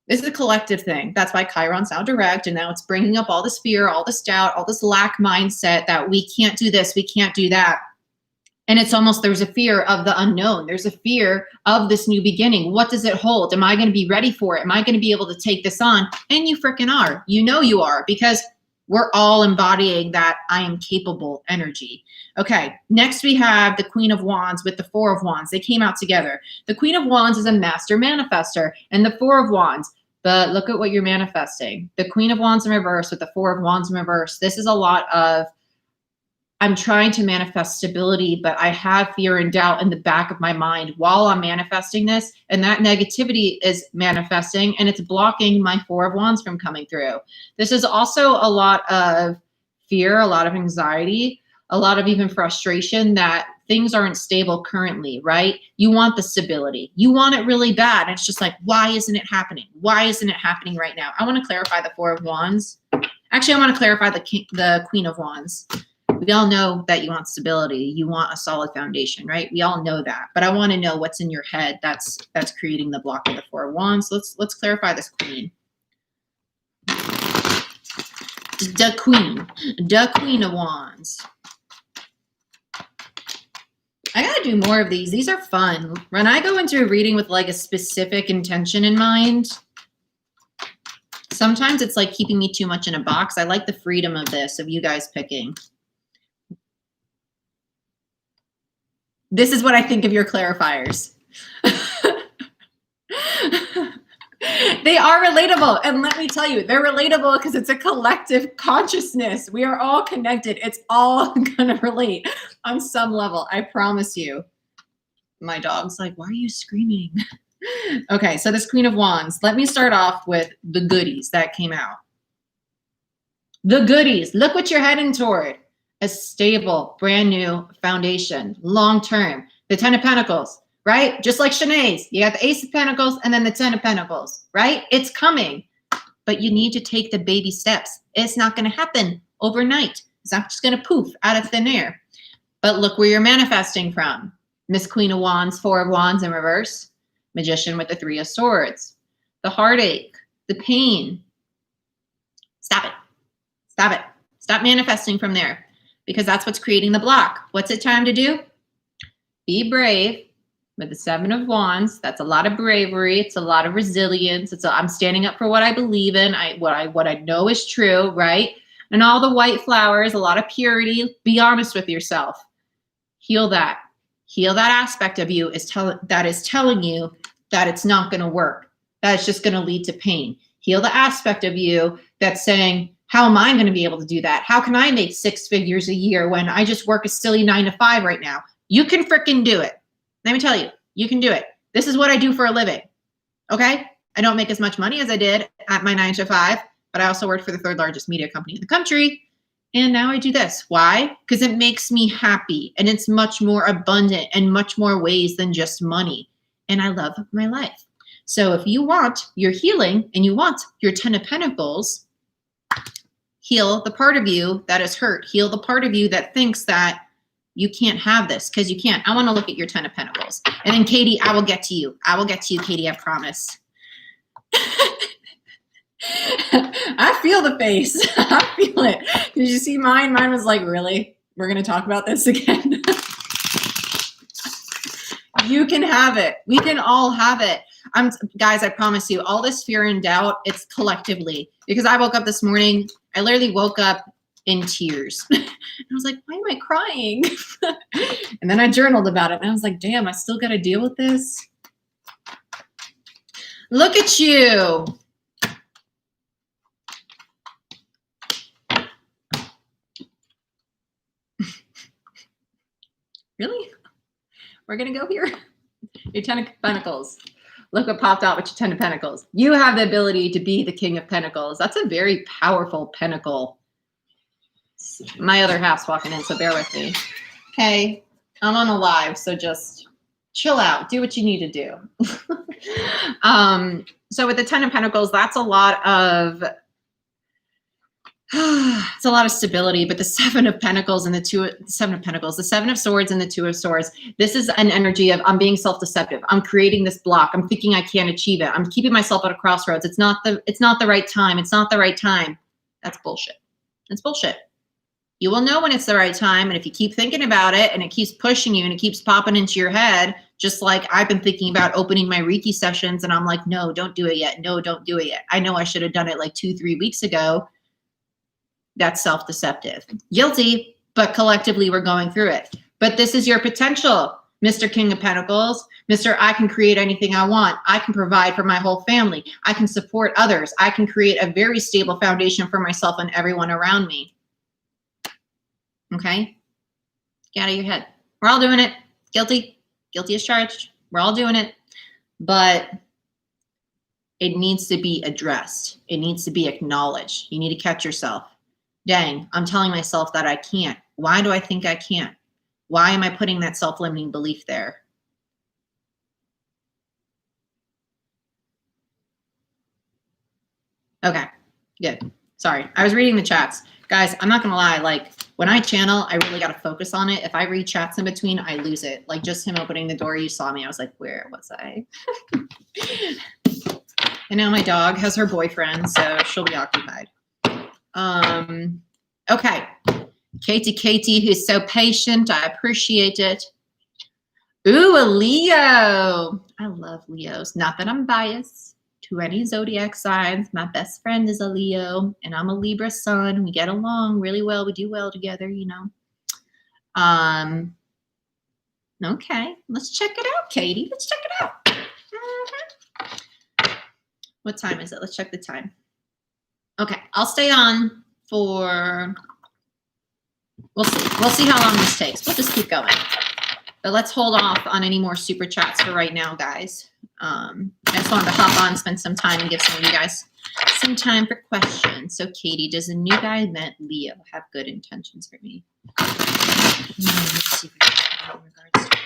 This is a collective thing. That's why Chiron's now direct, and now it's bringing up all this fear, all this doubt, all this lack mindset that we can't do this, we can't do that. And it's almost, there's a fear of the unknown. There's a fear of this new beginning. What does it hold? Am I going to be ready for it? Am I going to be able to take this on? And you freaking are. You know you are, because We're all embodying that I am capable energy. Okay, next we have the Queen of Wands with the Four of Wands. They came out together. The Queen of Wands is a master manifester, and the Four of Wands, but look at what you're manifesting. The Queen of Wands in reverse with the Four of Wands in reverse. This is a lot of, I'm trying to manifest stability, but I have fear and doubt in the back of my mind while I'm manifesting this. And that negativity is manifesting and it's blocking my Four of Wands from coming through. This is also a lot of fear, a lot of anxiety, a lot of even frustration that things aren't stable currently, right? You want the stability. You want it really bad. And it's just like, why isn't it happening? Why isn't it happening right now? I want to clarify the Four of Wands. Actually, I want to clarify the Queen of Wands. We all know that you want stability. You want a solid foundation, right? We all know that. But I want to know what's in your head that's creating the block of the Four of Wands. Let's clarify this Queen. The Queen of Wands. I gotta do more of these. These are fun. When I go into a reading with like a specific intention in mind, sometimes it's like keeping me too much in a box. I like the freedom of this, of you guys picking. This is what I think of your clarifiers. They are relatable. And let me tell you, they're relatable because it's a collective consciousness. We are all connected. It's all going to relate on some level. I promise you. My dog's like, why are you screaming? Okay, so this Queen of Wands. Let me start off with the goodies that came out. The goodies. Look what you're heading toward. A stable, brand new foundation, long term. The Ten of Pentacles, right? Just like Shanae's, you got the Ace of Pentacles and then the Ten of Pentacles, right? It's coming, but you need to take the baby steps. It's not going to happen overnight. It's not just going to poof out of thin air. But look where you're manifesting from. Miss Queen of Wands, Four of Wands in reverse. Magician with the Three of Swords. The heartache, the pain. Stop it. Stop it. Stop manifesting from there. Because that's what's creating the block. What's it time to do? Be brave with the Seven of Wands. That's a lot of bravery. It's a lot of resilience. I'm standing up for what I believe in. What I know is true, right? And all the white flowers, a lot of purity. Be honest with yourself. Heal that. Heal that aspect of you that is telling you that it's not going to work. That it's just going to lead to pain. Heal the aspect of you that's saying, how am I going to be able to do that? How can I make 6 figures a year when I just work a silly 9 to 5 right now? You can freaking do it. Let me tell you, you can do it. This is what I do for a living. Okay? I don't make as much money as I did at my 9 to 5, but I also worked for the 3rd largest media company in the country. And now I do this. Why? Because it makes me happy and it's much more abundant and much more ways than just money. And I love my life. So if you want your healing and you want your 10 of Pentacles, heal the part of you that is hurt. Heal the part of you that thinks that you can't have this because you can't. I want to look at your 10 of Pentacles. And then, Katie, I will get to you. I will get to you, Katie, I promise. I feel the face. I feel it. Did you see mine? Mine was like, really? We're going to talk about this again? You can have it. We can all have it. Guys, I promise you, all this fear and doubt, it's collectively. Because I woke up this morning, I literally woke up in tears. I was like, why am I crying? And then I journaled about it. And I was like, damn, I still got to deal with this. Look at you. Really? We're going to go here? Your 10 of Pentacles. Look what popped out with your 10 of Pentacles. You have the ability to be the King of Pentacles. That's a very powerful pentacle. My other half's walking in, so bear with me. Okay, I'm on a live, so just chill out. Do what you need to do. So with the 10 of Pentacles, that's a lot of it's a lot of stability, but the 7 of Pentacles and the 7 of Pentacles, the 7 of Swords and the 2 of Swords, this is an energy of I'm being self-deceptive. I'm creating this block. I'm thinking I can't achieve it. I'm keeping myself at a crossroads. It's not the right time. It's not the right time. That's bullshit. It's bullshit. You will know when it's the right time. And if you keep thinking about it and it keeps pushing you and it keeps popping into your head, just like I've been thinking about opening my Reiki sessions and I'm like, no, don't do it yet. No, don't do it yet. I know I should have done it like 2-3 weeks ago. That's self-deceptive. Guilty, but collectively we're going through it. But this is your potential, Mr. King of Pentacles. Mr. I can create anything I want. I can provide for my whole family. I can support others. I can create a very stable foundation for myself and everyone around me. Okay? Get out of your head. We're all doing it. Guilty. Guilty as charged. We're all doing it. But it needs to be addressed. It needs to be acknowledged. You need to catch yourself. Dang, I'm telling myself that I can't. Why do I think I can't? Why am I putting that self-limiting belief there? Okay, good. Sorry, I was reading the chats. Guys, I'm not gonna lie, like when I channel, I really gotta focus on it. If I read chats in between, I lose it. Like just him opening the door, you saw me, I was like, where was I? And now my dog has her boyfriend, so she'll be occupied. Okay. Katie, who's so patient. I appreciate it. Ooh, a Leo. I love Leos. Not that I'm biased to any zodiac signs. My best friend is a Leo, and I'm a Libra sun. We get along really well. We do well together, you know. Okay, let's check it out, Katie. Let's check it out. What time is it? Let's check the time. Okay, I'll stay on for, we'll see how long this takes. We'll just keep going. But let's hold off on any more super chats for right now, guys. I just wanted to hop on, spend some time, and give some of you guys some time for questions. So, Katie, does the new guy I met, Leo, have good intentions for me? Let's see what in regards to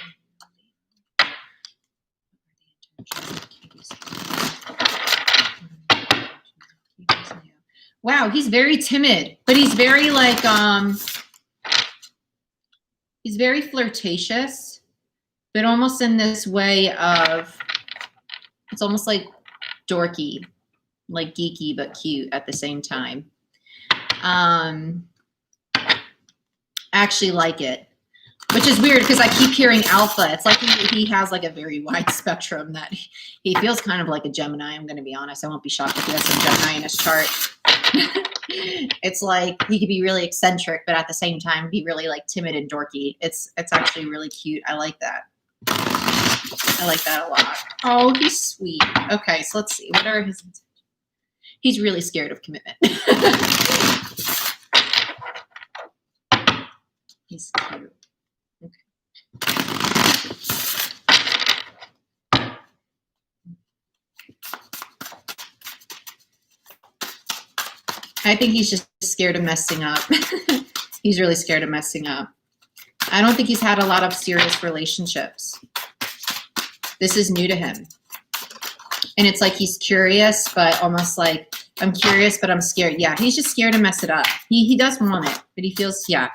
wow, he's very timid, but he's very like he's very flirtatious, but almost in this way of, it's almost like dorky, like geeky, but cute at the same time. I actually like it, which is weird because I keep hearing alpha. It's like he has like a very wide spectrum that he feels kind of like a Gemini. I'm going to be honest. I won't be shocked if he has some Gemini in his chart. It's like he could be really eccentric, but at the same time be really like timid and dorky. It's actually really cute. I like that. I like that a lot. Oh, he's sweet. Okay, so let's see. What are his? He's really scared of commitment. He's cute. Okay. I think he's just scared of messing up. He's really scared of messing up. I don't think he's had a lot of serious relationships. This is new to him. And it's like he's curious, but almost like, I'm curious, but I'm scared. Yeah, he's just scared to mess it up. He does want it, but he feels, yeah.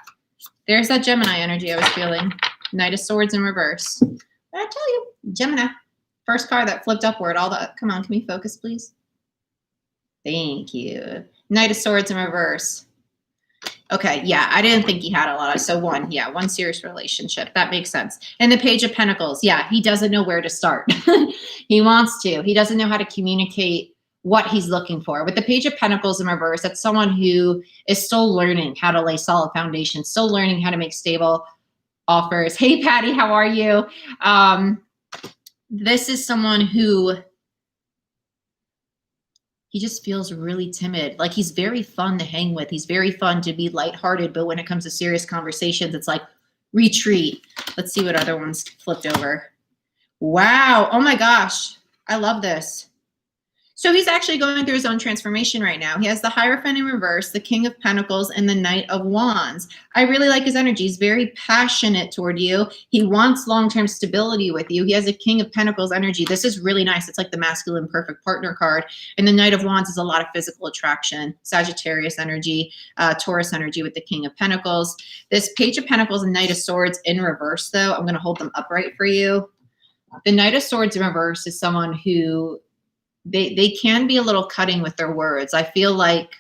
There's that Gemini energy I was feeling. Knight of Swords in reverse. But I tell you, Gemini. First card that flipped upward. All the, come on, can we focus, please? Thank you. Knight of Swords in reverse. Okay, yeah, I didn't think he had a lot of, so one serious relationship. That makes sense. And the Page of Pentacles, yeah, he doesn't know where to start. He wants to. He doesn't know how to communicate what he's looking for. With the Page of Pentacles in reverse, that's someone who is still learning how to lay solid foundations, still learning how to make stable offers. Hey, Patty, how are you? This is someone who, he just feels really timid. Like he's very fun to hang with. He's very fun to be lighthearted. But when it comes to serious conversations, it's like retreat. Let's see what other ones flipped over. Wow. Oh my gosh. I love this. So he's actually going through his own transformation right now. He has the Hierophant in reverse, the King of Pentacles, and the Knight of Wands. I really like his energy. He's very passionate toward you. He wants long-term stability with you. He has a King of Pentacles energy. This is really nice. It's like the masculine perfect partner card. And the Knight of Wands is a lot of physical attraction, Sagittarius energy, Taurus energy with the King of Pentacles. This Page of Pentacles and Knight of Swords in reverse, though, I'm going to hold them upright for you. The Knight of Swords in reverse is someone who they can be a little cutting with their words. I feel like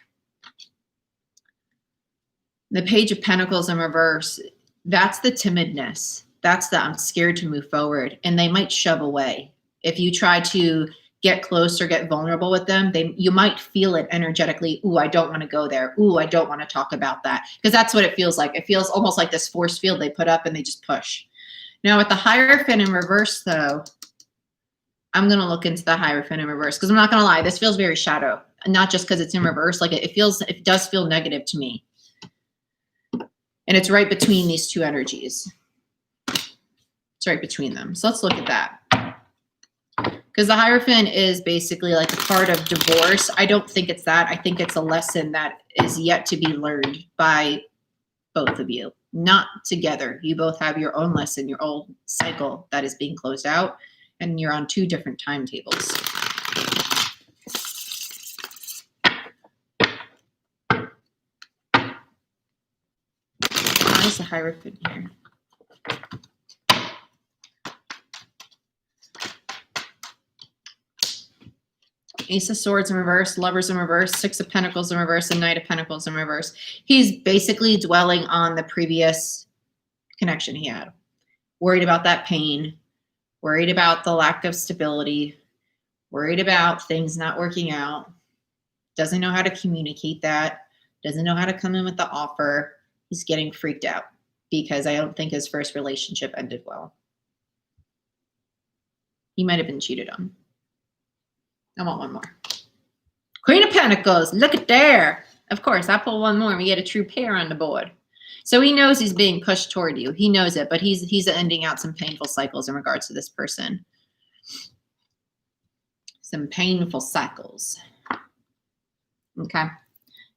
the Page of Pentacles in reverse, that's the timidness. That's the I'm scared to move forward. And they might shove away. If you try to get close or get vulnerable with them, you might feel it energetically. Ooh, I don't want to go there. Ooh, I don't want to talk about that. Because that's what it feels like. It feels almost like this force field they put up and they just push. Now with the Hierophant in reverse though, I'm going to look into the Hierophant in reverse because I'm not going to lie. This feels very shadow, not just because it's in reverse. Like it does feel negative to me. And it's right between these two energies. It's right between them. So let's look at that. Because the Hierophant is basically like a card of divorce. I don't think it's that. I think it's a lesson that is yet to be learned by both of you. Not together. You both have your own lesson, your own cycle that is being closed out. And you're on two different timetables. Why is the Hierophant here? Ace of Swords in reverse, Lovers in reverse, Six of Pentacles in reverse, and Knight of Pentacles in reverse. He's basically dwelling on the previous connection he had. Worried about that pain. Worried about the lack of stability, worried about things not working out, doesn't know how to communicate that, doesn't know how to come in with the offer. He's getting freaked out because I don't think his first relationship ended well. He might have been cheated on. I want one more. Queen of Pentacles, look at there. Of course, I pull one more and we get a true pair on the board. So he knows he's being pushed toward you. He knows it, but he's ending out some painful cycles in regards to this person. Some painful cycles. Okay.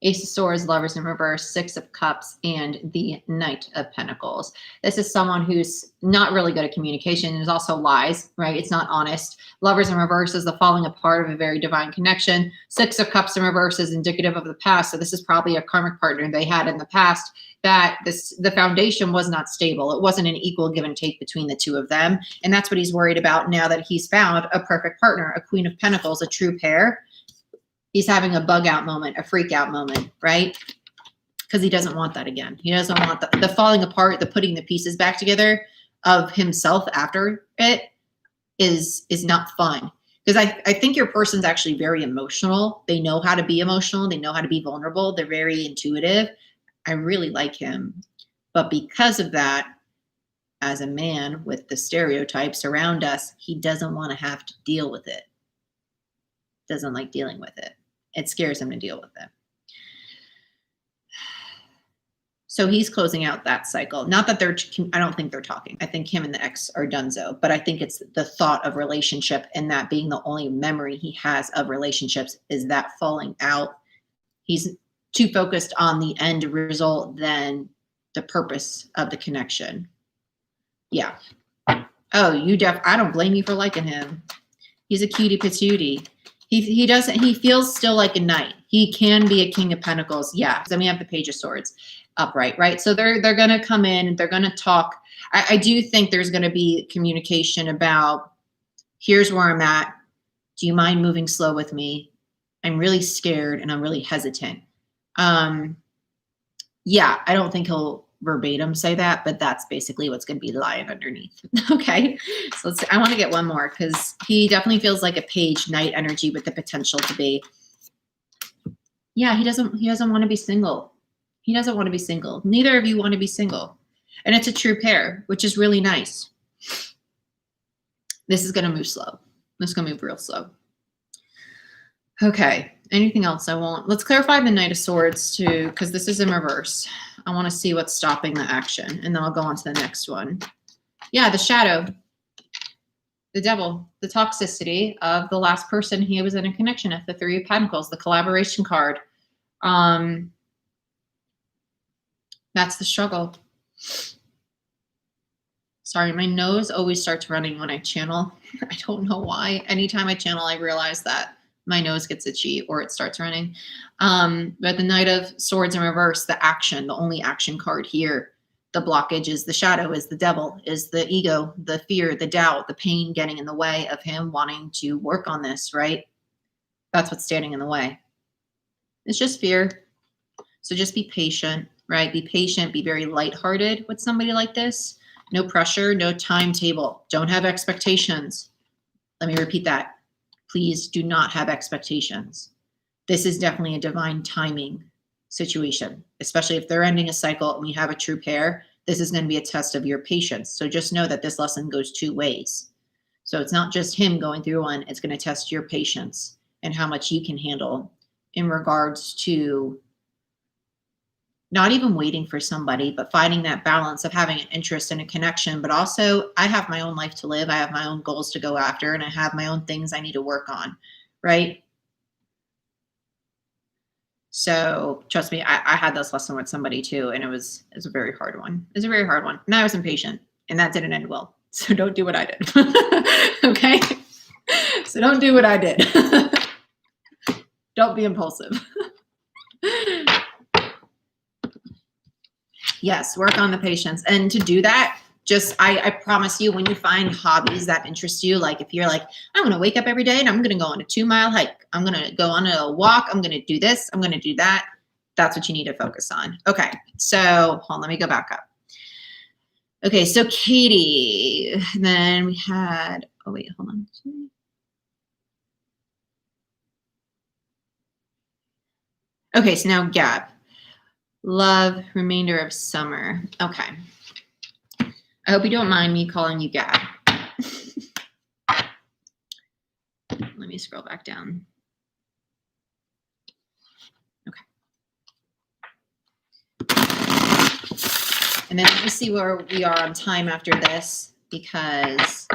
Ace of Swords, Lovers in reverse, Six of Cups, and the Knight of Pentacles. This is someone who's not really good at communication. There's also lies, right? It's not honest. Lovers in reverse is the falling apart of a very divine connection. Six of Cups in reverse is indicative of the past. So this is probably a karmic partner they had in the past that the foundation was not stable. It wasn't an equal give and take between the two of them. And that's what he's worried about now that he's found a perfect partner, a Queen of Pentacles, a true pair. He's having a bug out moment, a freak out moment, right? Because he doesn't want that again. He doesn't want the falling apart, the putting the pieces back together of himself after it is not fun. Because I think your person's actually very emotional. They know how to be emotional. They know how to be vulnerable. They're very intuitive. I really like him. But because of that, as a man with the stereotypes around us, he doesn't want to have to deal with it. Doesn't like dealing with it. It scares him to deal with it. So he's closing out that cycle. Not that I don't think they're talking. I think him and the ex are donezo, but I think it's the thought of relationship and that being the only memory he has of relationships is that falling out. He's too focused on the end result than the purpose of the connection. Yeah. Oh, I don't blame you for liking him. He's a cutie patootie. He feels still like a knight. He can be a King of Pentacles. Yeah. Then we have the Page of Swords upright, right? So they're going to come in and they're going to talk. I do think there's going to be communication about, here's where I'm at. Do you mind moving slow with me? I'm really scared and I'm really hesitant. Yeah, I don't think he'll verbatim say that, but that's basically what's going to be lying underneath. Okay. So I want to get one more because he definitely feels like a page knight energy with the potential to be. Yeah, he doesn't want to be single. He doesn't want to be single. Neither of you want to be single. And it's a true pair, which is really nice. This is going to move slow. This is going to move real slow. Okay. Anything else I want? Let's clarify the Knight of Swords too, because this is in reverse. I want to see what's stopping the action, and then I'll go on to the next one. Yeah, the shadow, the devil, the toxicity of the last person he was in a connection with, the Three of Pentacles, the collaboration card. That's the struggle. Sorry, my nose always starts running when I channel. I don't know why. Anytime I channel, I realize that my nose gets itchy or it starts running. But the Knight of Swords in reverse, the action, the only action card here, the blockage is the shadow, is the devil, is the ego, the fear, the doubt, the pain getting in the way of him wanting to work on this, right? That's what's standing in the way. It's just fear. So just be patient, right? Be patient, be very lighthearted with somebody like this. No pressure, no timetable. Don't have expectations. Let me repeat that. please do not have expectations. This is definitely a divine timing situation, especially if they're ending a cycle and we have a true pair. This is going to be a test of your patience. So just know that this lesson goes two ways. So it's not just him going through one, it's going to test your patience and how much you can handle in regards to not even waiting for somebody, but finding that balance of having an interest and a connection. But also, I have my own life to live. I have my own goals to go after, and I have my own things I need to work on, right? So trust me, I had this lesson with somebody too, and it was a very hard one. It was a very hard one. And I was impatient, and that didn't end well. So don't do what I did. Okay? So don't do what I did. Don't be impulsive. Yes, work on the patience. And to do that, just, I promise you, when you find hobbies that interest you, like if you're like, I'm going to wake up every day and I'm going to go on a 2-mile hike. I'm going to go on a walk. I'm going to do this. I'm going to do that. That's what you need to focus on. Okay. So hold on, let me go back up. Okay. So Katie, then we had, oh wait, hold on. Okay. So now Gab, love, remainder of summer. Okay. I hope you don't mind me calling you Gab. Let me scroll back down. Okay. And then let me see where we are on time after this, because,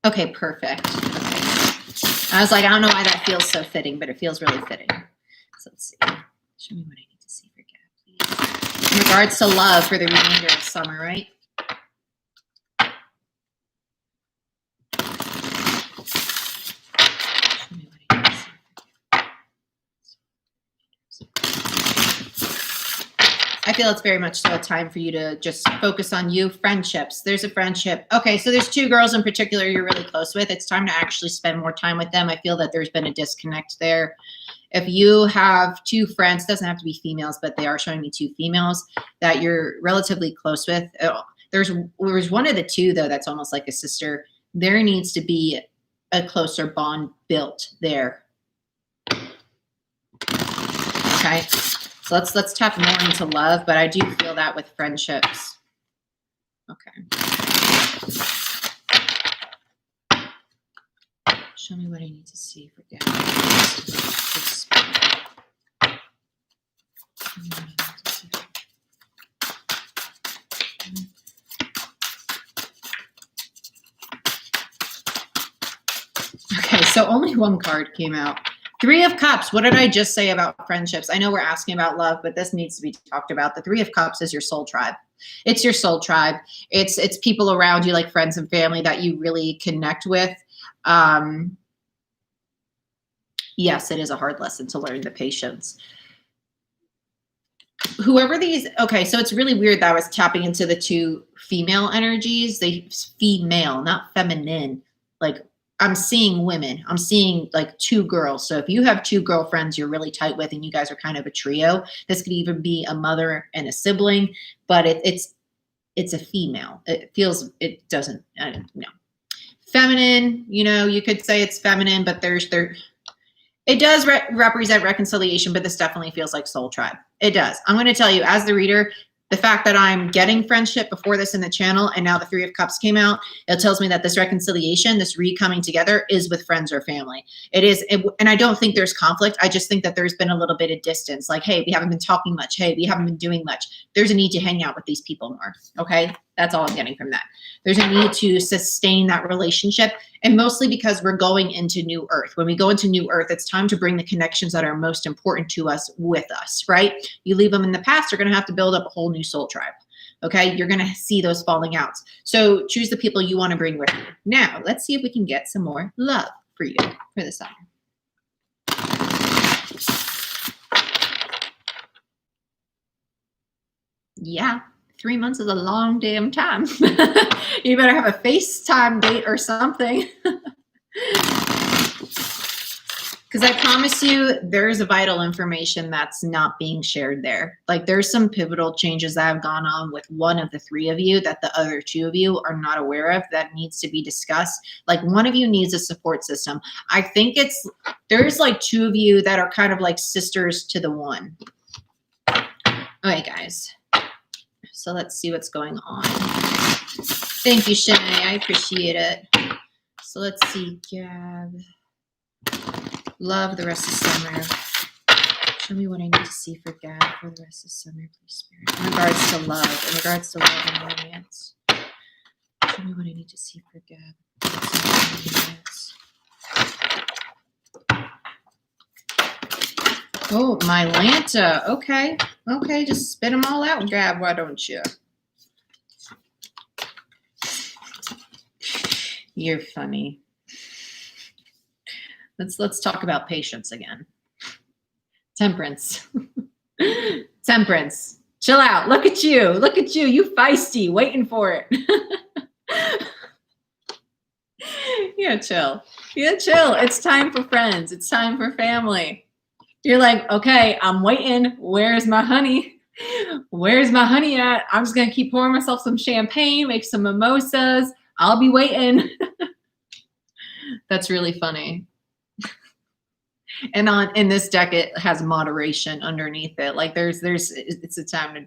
okay, perfect. Okay. I was like, I don't know why that feels so fitting, but it feels really fitting. So let's see. Show me what I need to see for Gab, please. In regards to love for the remainder of summer, right? I feel it's very much so a time for you to just focus on you. Friendships. There's a friendship. Okay, so there's 2 girls in particular you're really close with. It's time to actually spend more time with them. I feel that there's been a disconnect there. If you have 2 friends, doesn't have to be females, but they are showing me 2 females that you're relatively close with. There's one of the 2, though, that's almost like a sister. There needs to be a closer bond built there. Okay. So let's tap more into love, but I do feel that with friendships. Okay. Show me what I need to see for Gab. Okay, so only 1 card came out. 3 of Cups. What did I just say about friendships? I know we're asking about love, but this needs to be talked about. The 3 of Cups is your soul tribe. It's your soul tribe. It's people around you, like friends and family, that you really connect with. Yes, it is a hard lesson to learn the patience. Whoever these, okay, so it's really weird that I was tapping into the 2 female energies. They female, not feminine. Like, I'm seeing women. I'm seeing like 2 girls. So if you have 2 girlfriends you're really tight with and you guys are kind of a trio, this could even be a mother and a sibling, but it's a female. It doesn't, I don't know. Feminine, you know, you could say it's feminine, but it does represent reconciliation, but this definitely feels like soul tribe. It does. I'm going to tell you, as the reader, the fact that I'm getting friendship before this in the channel and now the 3 of Cups came out, it tells me that this reconciliation, this recoming together is with friends or family. It is, and I don't think there's conflict. I just think that there's been a little bit of distance. Like, hey, we haven't been talking much. Hey, we haven't been doing much. There's a need to hang out with these people more. Okay? That's all I'm getting from that. There's a need to sustain that relationship, and mostly because we're going into new earth. When we go into new earth, it's time to bring the connections that are most important to us with us, right? You leave them in the past, you're going to have to build up a whole new soul tribe. Okay? You're going to see those falling outs. So choose the people you want to bring with you. Now, let's see if we can get some more love for you for the summer. Yeah. 3 months is a long damn time. You better have a FaceTime date or something. Because I promise you, there's a vital information that's not being shared there. Like there's some pivotal changes that have gone on with one of the three of you that the other two of you are not aware of that needs to be discussed. Like one of you needs a support system. I think there's like two of you that are kind of like sisters to the one. All right, guys. So let's see what's going on. Thank you, Shanae. I appreciate it. So let's see, Gab. Love the rest of summer. Show me what I need to see for Gab for the rest of summer, please, Spirit. In regards to love, and romance. Show me what I need to see for Gab. Oh, my Lanta. Okay. Okay, just spit them all out, Gab. Why don't you? You're funny. Let's talk about patience again. Temperance. Temperance. Chill out. Look at you. Look at you. You feisty, waiting for it. Yeah, chill. Yeah, chill. It's time for friends. It's time for family. You're like, okay, I'm waiting. Where's my honey? Where's my honey at? I'm just going to keep pouring myself some champagne, make some mimosas. I'll be waiting. That's really funny. And in this deck, it has moderation underneath it. Like it's a time to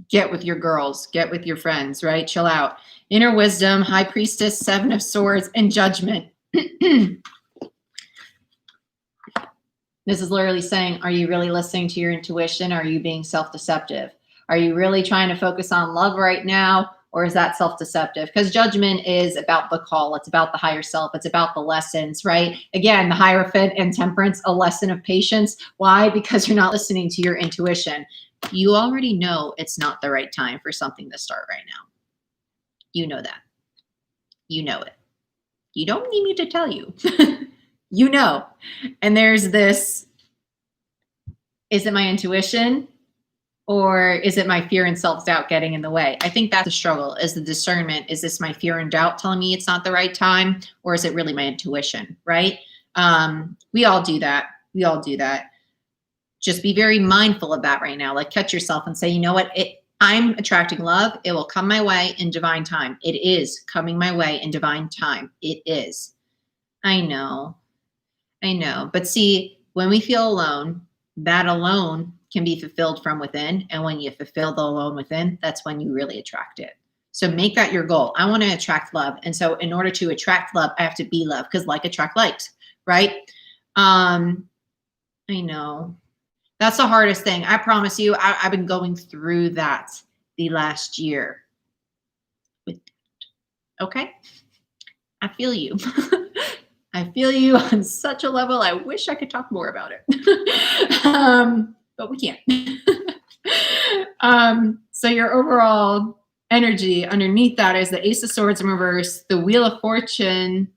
get with your girls, get with your friends, right? Chill out. Inner wisdom, high priestess, 7 of swords, and judgment. This is literally saying, are you really listening to your intuition? Or are you being self-deceptive? Are you really trying to focus on love right now? Or is that self-deceptive? Because judgment is about the call. It's about the higher self. It's about the lessons, right? Again, the Hierophant and Temperance, a lesson of patience. Why? Because you're not listening to your intuition. You already know it's not the right time for something to start right now. You know that. You know it. You don't need me to tell you. You know. And there's this, is it my intuition? Or is it my fear and self-doubt getting in the way? I think that's the struggle, is the discernment. Is this my fear and doubt telling me it's not the right time? Or is it really my intuition, right? We all do that. We all do that. Just be very mindful of that right now. Like catch yourself and say, you know what? I'm attracting love. It will come my way in divine time. It is coming my way in divine time. It is. I know. I know. But see, when we feel alone, that alone can be fulfilled from within. And when you fulfill the alone within, that's when you really attract it. So make that your goal. I want to attract love. And so in order to attract love, I have to be love, because like attract likes, right? I know. That's the hardest thing. I promise you, I've been going through that the last year. Okay? I feel you. I feel you on such a level. I wish I could talk more about it. But we can't. So your overall energy underneath that is the Ace of Swords in reverse, the Wheel of Fortune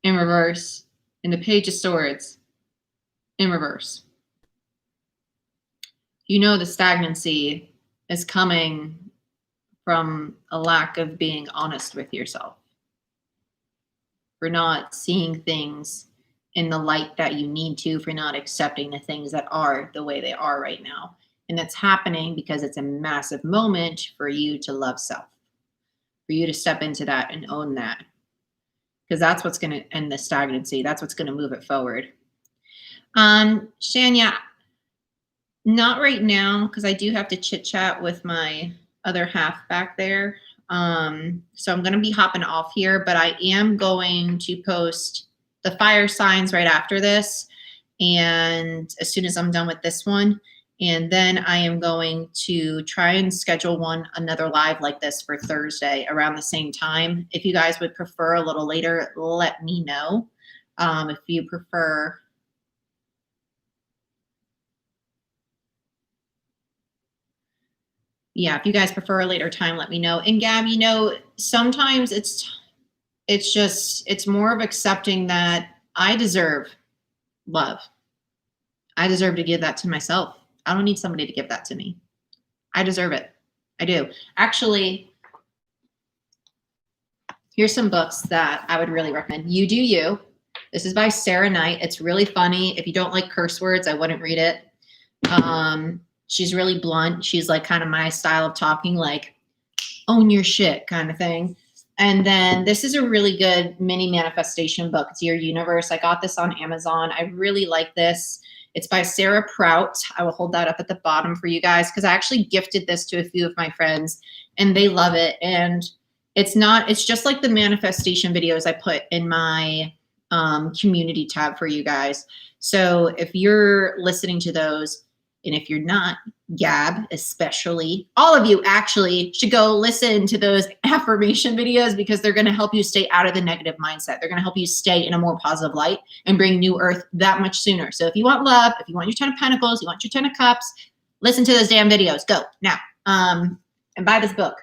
in reverse, and the Page of Swords in reverse. You know the stagnancy is coming from a lack of being honest with yourself. For not seeing things in the light that you need to, for not accepting the things that are the way they are right now. And that's happening because it's a massive moment for you to love self, for you to step into that and own that. Because that's what's going to end the stagnancy. That's what's going to move it forward. Shania, not right now, because I do have to chit chat with my other half back there. So I'm going to be hopping off here, but I am going to post the fire signs right after this. And as soon as I'm done with this one, and then I am going to try and schedule another live like this for Thursday around the same time. If you guys would prefer a little later, let me know. If you prefer, yeah, if you guys prefer a later time, let me know. And Gab, you know, sometimes it's more of accepting that I deserve love. I deserve to give that to myself. I don't need somebody to give that to me. I deserve it. I do. Actually, here's some books that I would really recommend. You Do You This is by Sarah Knight. It's really funny. If you don't like curse words, I wouldn't read it. She's really blunt. She's like kind of my style of talking, like own your shit kind of thing. And then this is a really good mini manifestation book. It's Your Universe. I got this on Amazon. I really like this. It's by Sarah Prout. I will hold that up at the bottom for you guys because I actually gifted this to a few of my friends and they love it. And it's just like the manifestation videos I put in my community tab for you guys. So if you're listening to those, and if you're not, Gab, especially, all of you actually should go listen to those affirmation videos because they're going to help you stay out of the negative mindset. They're going to help you stay in a more positive light and bring new earth that much sooner. So if you want love, if you want your 10 of Pentacles, you want your 10 of Cups, listen to those damn videos. Go now. And buy this book.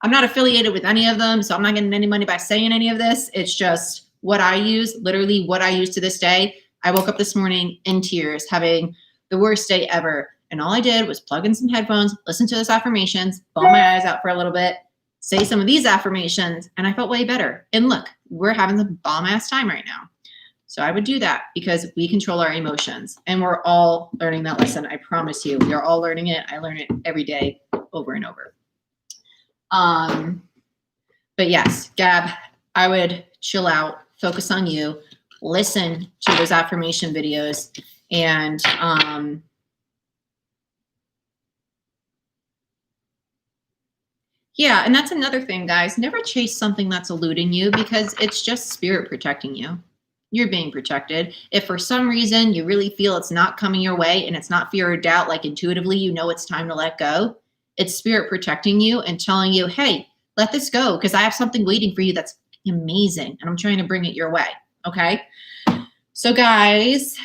I'm not affiliated with any of them, so I'm not getting any money by saying any of this. It's just what I use, literally what I use to this day. I woke up this morning in tears, having the worst day ever. And all I did was plug in some headphones, listen to those affirmations, bawl my eyes out for a little bit, say some of these affirmations, and I felt way better. And look, we're having the bomb ass time right now. So I would do that because we control our emotions and we're all learning that lesson. I promise you, we are all learning it. I learn it every day over and over. But yes, Gab, I would chill out, focus on you, listen to those affirmation videos. And yeah, and that's another thing, guys. Never chase something that's eluding you because it's just spirit protecting you. You're being protected. If for some reason you really feel it's not coming your way and it's not fear or doubt, like intuitively you know it's time to let go, it's spirit protecting you and telling you, hey, let this go because I have something waiting for you that's amazing and I'm trying to bring it your way. Okay? So guys,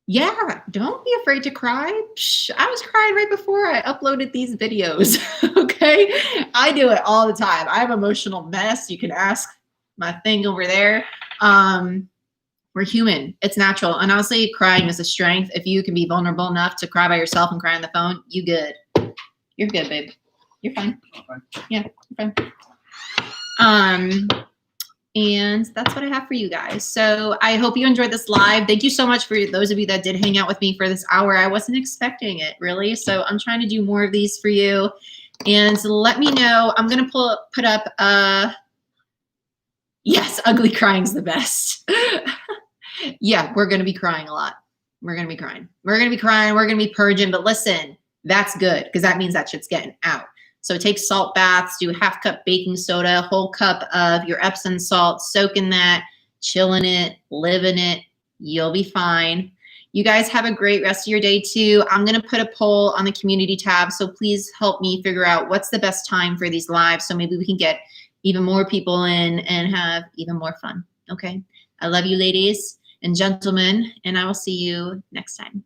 yeah, don't be afraid to cry. I was crying right before I uploaded these videos, okay? I do it all the time. I have an emotional mess. You can ask my thing over there. We're human. It's natural. And honestly, crying is a strength. If you can be vulnerable enough to cry by yourself and cry on the phone, you good. You're good, babe. You're fine. Yeah, you're fine. And that's what I have for you guys. So I hope you enjoyed this live. Thank you so much for those of you that did hang out with me for this hour. I wasn't expecting it, really. So I'm trying to do more of these for you. And let me know. I'm going to put up, yes, ugly crying's the best. Yeah, we're going to be crying a lot. We're going to be crying. We're going to be crying. We're going to be purging. But listen, that's good because that means that shit's getting out. So take salt baths, do 1/2 cup baking soda, whole cup of your Epsom salt, soak in that, chill in it, live in it. You'll be fine. You guys have a great rest of your day too. I'm going to put a poll on the community tab. So please help me figure out what's the best time for these lives. So maybe we can get even more people in and have even more fun. Okay. I love you ladies and gentlemen, and I will see you next time.